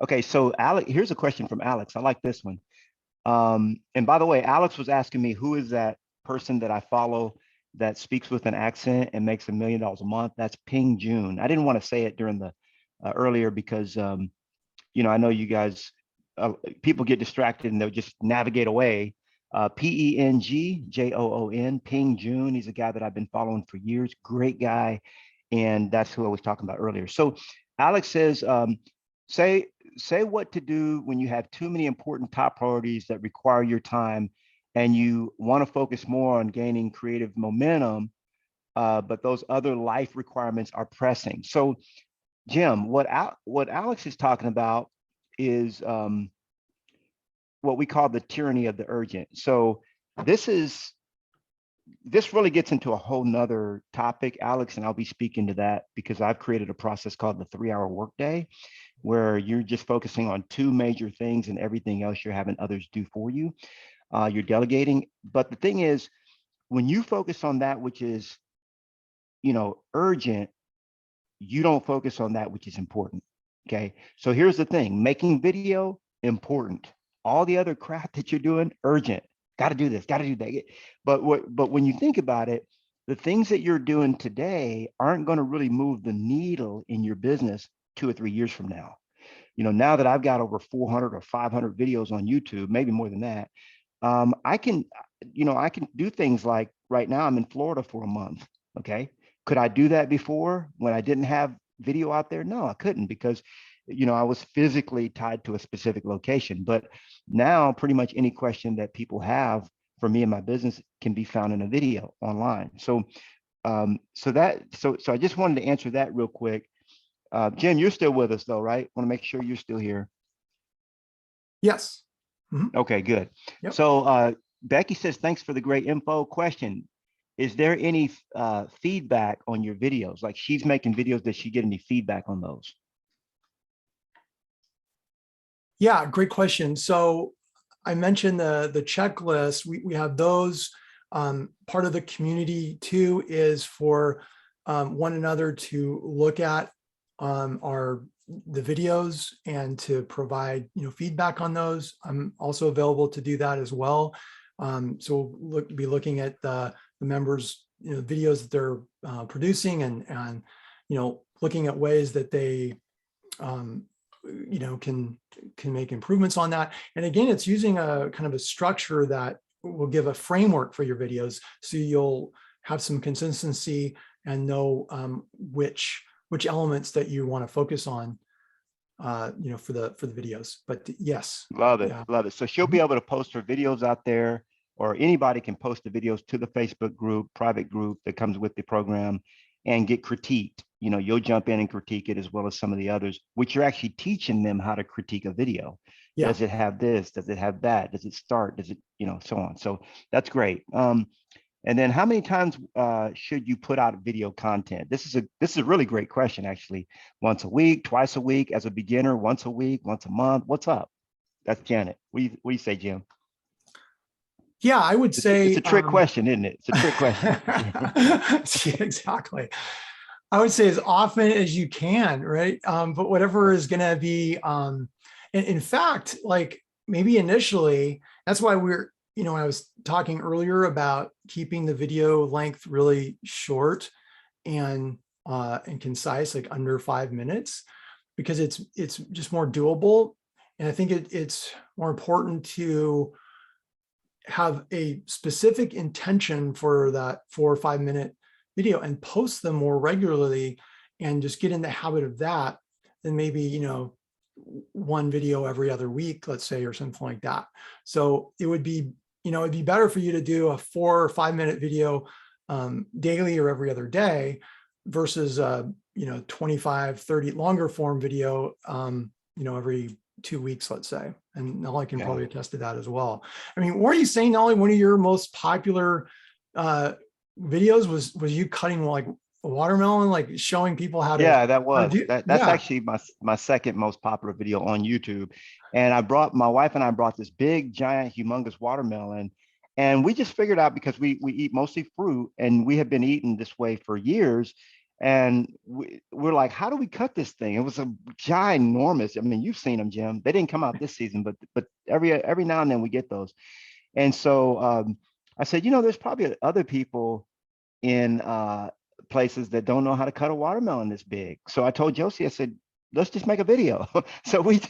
okay, so Alex, here's a question from Alex. I like this one. And by the way, Alex was asking me, who is that person that I follow that speaks with an accent and makes $1 million a month? That's Ping June. I didn't want to say it during the earlier because, you know, I know you guys, people get distracted and they'll just navigate away. P-E-N-G-J-O-O-N, Ping June. He's a guy that I've been following for years. Great guy. And that's who I was talking about earlier. So Alex says, say what to do when you have too many important top priorities that require your time and you want to focus more on gaining creative momentum, but those other life requirements are pressing. So Jim, what Alex is talking about is what we call the tyranny of the urgent. So this really gets into a whole nother topic, Alex, and I'll be speaking to that because I've created a process called the 3-hour workday, where you're just focusing on 2 major things and everything else you're having others do for you. You're delegating. But the thing is, when you focus on that which is, urgent, you don't focus on that which is important. Okay. So here's the thing: making video, important. All the other crap that you're doing, urgent. Got to do this, got to do that. But when you think about it, the things that you're doing today aren't going to really move the needle in your business 2 or 3 years from now. Now that I've got over 400 or 500 videos on YouTube, maybe more than that, I can do things like right now I'm in Florida for a month. Okay. Could I do that before when I didn't have video out there? No, I couldn't, because I was physically tied to a specific location. But now pretty much any question that people have for me and my business can be found in a video online. So so I just wanted to answer that real quick. Jim, you're still with us though, right? Want to make sure you're still here. Yes. Mm-hmm. Okay, good. Yep. So Becky says, thanks for the great info. Question: is there any feedback on your videos? Like, she's making videos, does she get any feedback on those? Yeah, great question. So I mentioned the checklist. We have those. Part of the community too is for one another to look at the videos and to provide feedback on those. I'm also available to do that as well. So we'll be looking at the members' videos that they're producing and looking at ways that they can make improvements on that. And again, it's using a kind of a structure that will give a framework for your videos, so you'll have some consistency and know which elements that you want to focus on for the videos. But yes, love it. yeah. Love it. So she'll be able to post her videos out there, or anybody can post the videos to the Facebook group, private group that comes with the program, and get critiqued. You'll jump in and critique it, as well as some of the others, which you're actually teaching them how to critique a video. Yeah. Does it have this? Does it have that? Does it start? Does it, so on. So that's great. And then how many times should you put out video content? This is a really great question, actually. Once a week, twice a week, as a beginner, once a week, once a month. What's up? That's Janet. What do you say, Jim? Yeah, I would say it's a trick question, isn't it? It's a trick question. Yeah, exactly. I would say as often as you can, right? But whatever is going to be, in fact, like maybe initially, that's why I was talking earlier about keeping the video length really short and concise, like under 5 minutes, because it's just more doable. And I think it's more important to have a specific intention for that 4 or 5 minute video and post them more regularly, and just get in the habit of that, then maybe, one video every other week, let's say, or something like that. So it would be, it'd be better for you to do a 4 or 5 minute video daily or every other day versus 25, 30 longer form video, every 2 weeks, let's say. And Knolly can probably attest to that as well. I mean, what are you saying, Knolly? One of your most popular videos was you cutting like a watermelon, like showing people how to. Yeah, that was that's actually my second most popular video on YouTube. And my wife and I brought this big, giant, humongous watermelon, and we just figured out, because we eat mostly fruit, and we have been eating this way for years. And we're like, how do we cut this thing? It was a ginormous. I mean, you've seen them, Jim. They didn't come out this season, but every now and then we get those. And so I said, there's probably other people in places that don't know how to cut a watermelon this big. So I told Josie, I said, let's just make a video. So we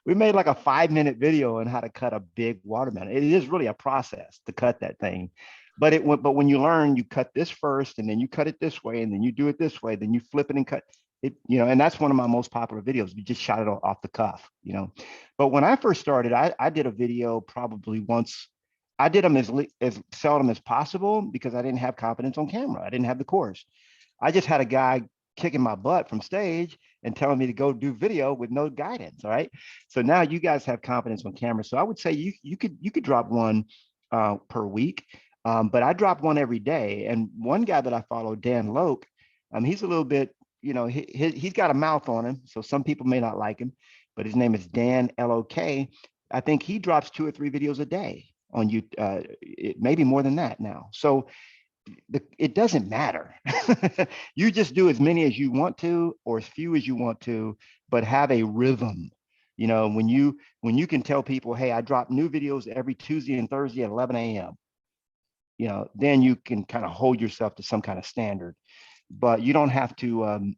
made like a 5-minute video on how to cut a big watermelon. It is really a process to cut that thing. But when you learn, you cut this first, and then you cut it this way, and then you do it this way, then you flip it and cut it, and that's one of my most popular videos. We just shot it off the cuff, But when I first started, I did a video probably once I did them as seldom as possible because I didn't have confidence on camera. I didn't have the course. I just had a guy kicking my butt from stage and telling me to go do video with no guidance. All right. So now you guys have confidence on camera. So I would say you could drop one per week. But I drop one every day. And one guy that I follow, Dan Loke, he's a little bit, he's got a mouth on him. So some people may not like him, but his name is Dan Lok. I think he drops 2 or 3 videos a day on you, maybe more than that now. So it doesn't matter. You just do as many as you want to, or as few as you want to, but have a rhythm. When you can tell people, hey, I drop new videos every Tuesday and Thursday at 11 a.m. Then you can kind of hold yourself to some kind of standard, but you don't have to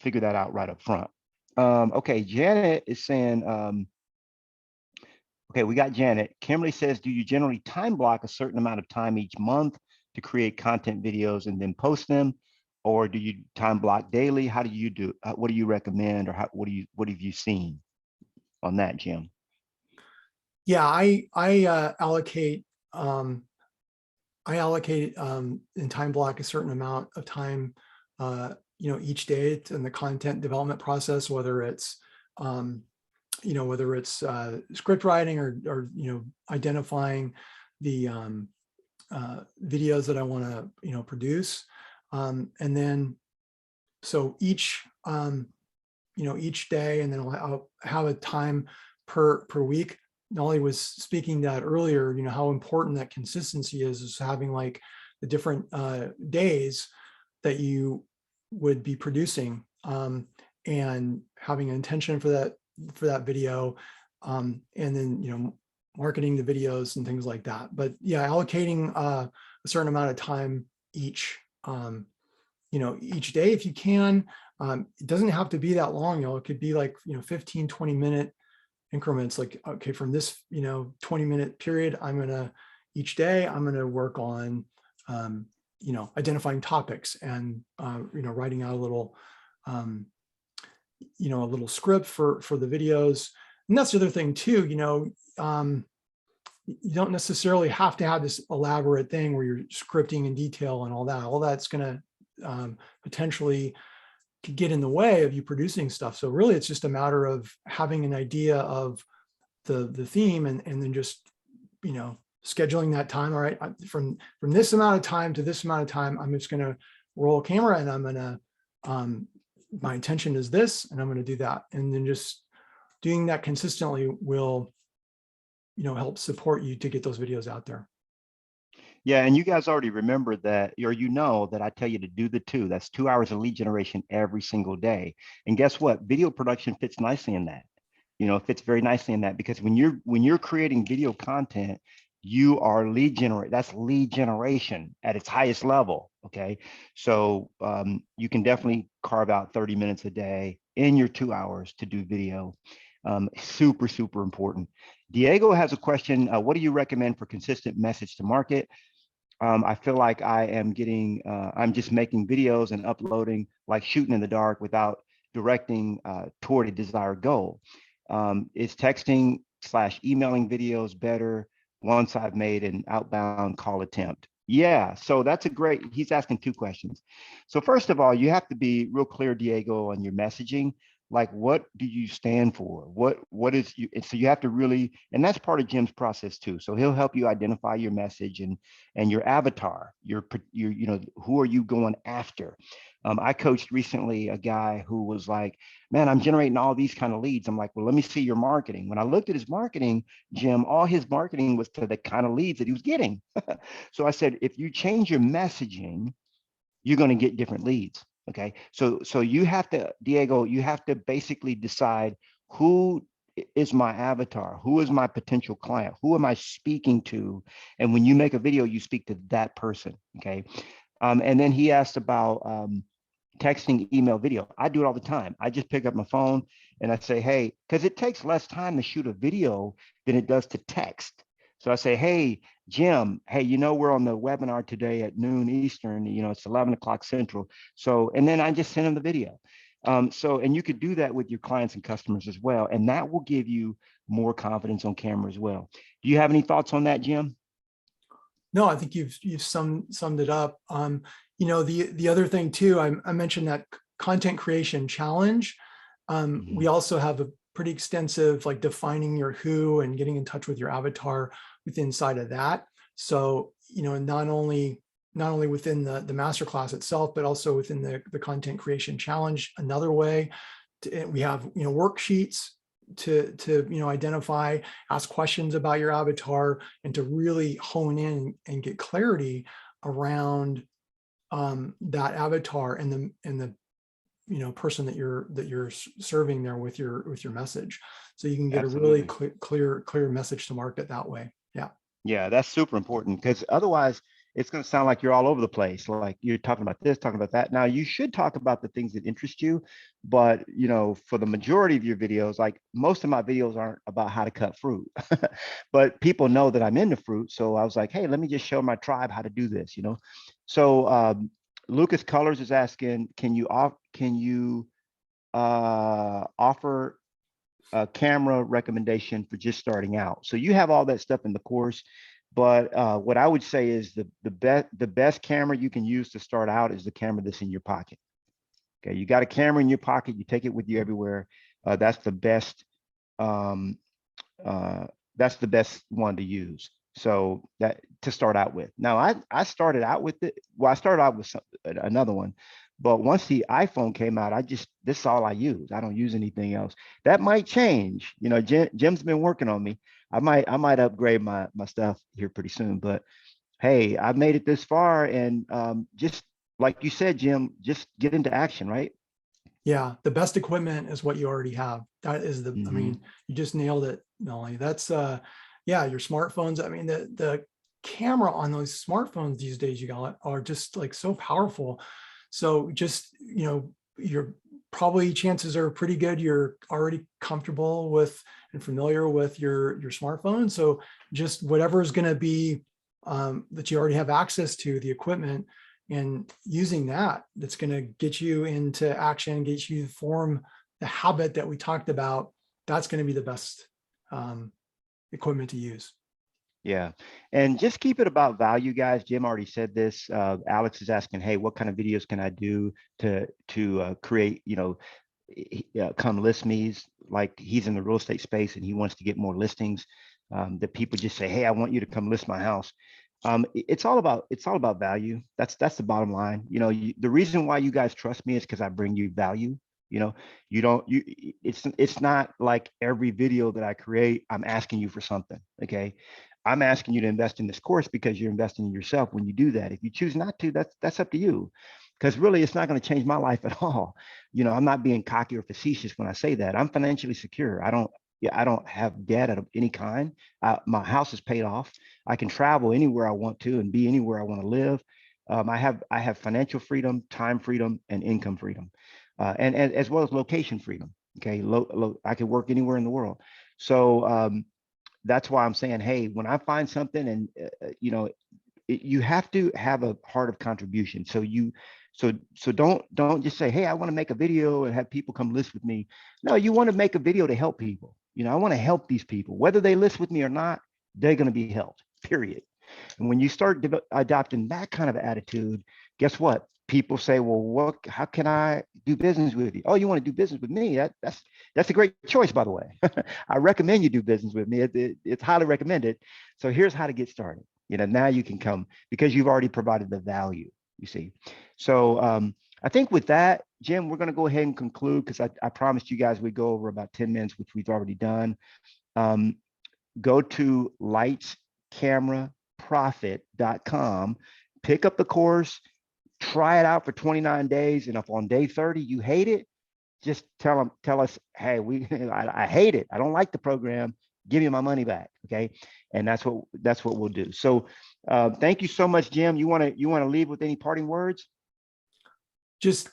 figure that out right up front. Okay, Janet is saying, okay, we got Janet. Kimberly says, do you generally time block a certain amount of time each month to create content videos and then post them? Or do you time block daily? How do you do? What do you recommend, or what have you seen on that, Jim? Yeah, I allocate and time block a certain amount of time, each day in the content development process, whether it's script writing or identifying the videos that I want to produce, and then so each day, and then I'll have a time per week. Knolly was speaking that earlier, how important that consistency is having like the different days that you would be producing, and having an intention for that video, and then marketing the videos and things like that. But yeah, allocating a certain amount of time each day if you can. It doesn't have to be that long. It could be like 15-20 minute increments, like, okay, from this 20-minute period, each day I'm gonna work on identifying topics and writing out a little script for the videos. And that's the other thing too, you don't necessarily have to have this elaborate thing where you're scripting in detail and all that. All that's going to potentially get in the way of you producing stuff. So really, it's just a matter of having an idea of the theme, and then just scheduling that time. All right, from this amount of time to this amount of time, I'm just going to roll a camera, and I'm going to my intention is this, and I'm going to do that, and then just doing that consistently will help support you to get those videos out there. Yeah, and you guys already remember that, or that I tell you to do the 2. That's 2 hours of lead generation every single day. And guess what? Video production fits nicely in that. Fits very nicely in that, because when you're creating video content, you are that's lead generation at its highest level. Okay, so you can definitely carve out 30 minutes a day in your 2 hours to do video. Super, super important. Diego has a question. What do you recommend for consistent message to market? I feel like I'm just making videos and uploading, like shooting in the dark without directing toward a desired goal. Is texting/emailing videos better once I've made an outbound call attempt? Yeah, so he's asking 2 questions. So first of all, you have to be real clear, Diego, on your messaging. Like, what do you stand for? What is you? And so you have to really, and that's part of Jim's process too. So he'll help you identify your message and your avatar, your who are you going after? I coached recently a guy who was like, man, I'm generating all these kind of leads. I'm like, well, let me see your marketing. When I looked at his marketing, Jim, all his marketing was to the kind of leads that he was getting. So I said, if you change your messaging, you're going to get different leads. Okay, so you have to, Diego, you have to basically decide who is my avatar, who is my potential client, who am I speaking to, and when you make a video, you speak to that person. Okay, and then he asked about texting, email, video. I do it all the time. I just pick up my phone and I say, hey, because it takes less time to shoot a video than it does to text. So I say, hey, Jim, hey, we're on the webinar today at noon Eastern, it's 11 o'clock Central. So, and then I just send them the video. And you could do that with your clients and customers as well. And that will give you more confidence on camera as well. Do you have any thoughts on that, Jim? No, I think you've summed it up. The other thing too, I mentioned that content creation challenge. We also have a pretty extensive like defining your who and getting in touch with your avatar within inside of that. So, not only within the masterclass itself, but also within the content creation challenge. Another way we have, worksheets to identify, ask questions about your avatar, and to really hone in and get clarity around that avatar and the person that you're serving there with your message, so you can get a really clear message to market that way. Yeah, that's super important, because otherwise it's going to sound like you're all over the place. Like you're talking about this, talking about that. Now you should talk about the things that interest you, but for the majority of your videos, like most of my videos aren't about how to cut fruit, but people know that I'm into fruit. So I was like, hey, let me just show my tribe how to do this, So Lucas Colors is asking, can you offer a camera recommendation for just starting out? So you have all that stuff in the course, but what I would say is the best camera you can use to start out is the camera that's in your pocket. Okay, you got a camera in your pocket, you take it with you everywhere. That's the best. That's the best one to use. So that to start out with. Now I started out with it. Well, I started out with another one, but once the iPhone came out, this is all I use. I don't use anything else. That might change. Jim's been working on me. I might upgrade my stuff here pretty soon. But hey, I've made it this far, and just like you said, Jim, just get into action, right? Yeah, the best equipment is what you already have. That is I mean, you just nailed it, Knolly. That's yeah, your smartphones. I mean, the camera on those smartphones these days, you got, are just like so powerful. So just, you're probably, chances are pretty good you're already comfortable with and familiar with your smartphone. So just whatever is going to be that you already have access to, the equipment, and using that's going to get you into action, get you to form the habit that we talked about. That's going to be the best equipment to use. Yeah, and just keep it about value, guys. Jim already said this. Alex is asking, hey, what kind of videos can I do to create, come list me's? Like he's in the real estate space and he wants to get more listings. That people just say, hey, I want you to come list my house. It's all about value. That's the bottom line. The reason why you guys trust me is because I bring you value. It's not like every video that I create, I'm asking you for something. Okay. I'm asking you to invest in this course because you're investing in yourself when you do that. If you choose not to, that's up to you. Because really, it's not going to change my life at all. I'm not being cocky or facetious when I say that. I'm financially secure. I don't have debt of any kind. My house is paid off. I can travel anywhere I want to and be anywhere I want to live. I have financial freedom, time freedom, and income freedom, and as well as location freedom. Okay, I can work anywhere in the world. So that's why I'm saying, hey, when I find something, and you have to have a heart of contribution. So don't just say, hey, I want to make a video and have people come list with me. No, you want to make a video to help people. I want to help these people, whether they list with me or not. They're going to be helped, period. And when you start adopting that kind of attitude, guess what? People say, well, how can I do business with you? Oh, you want to do business with me? That's a great choice, by the way. I recommend you do business with me. It's highly recommended. So here's how to get started. Now you can come because you've already provided the value, you see. So I think with that, Jim, we're going to go ahead and conclude, because I promised you guys we'd go over about 10 minutes, which we've already done. Go to lightscameraprofit.com, pick up the course, try it out for 29 days. And if on day 30 you hate it, just tell us, hey, I hate it. I don't like the program. Give me my money back. Okay. And that's what we'll do. So thank you so much, Jim. You want to leave with any parting words? Just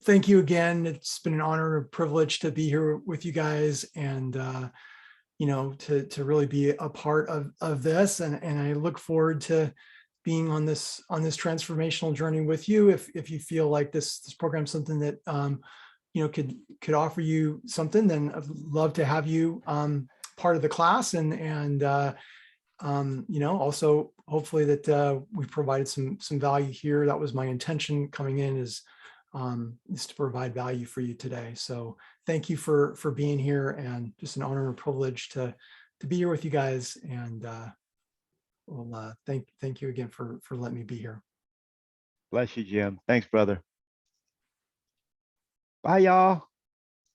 thank you again. It's been an honor and a privilege to be here with you guys, and to really be a part of this. And I look forward to being on this transformational journey with you. If you feel like this program is something that could offer you something, then I'd love to have you part of the class and Also hopefully that we provided some value here. That was my intention coming in, is to provide value for you today. So thank you for being here, and just an honor and privilege to be here with you guys. And thank you again for letting me be here. Bless you, Jim. Thanks, brother. Bye, y'all.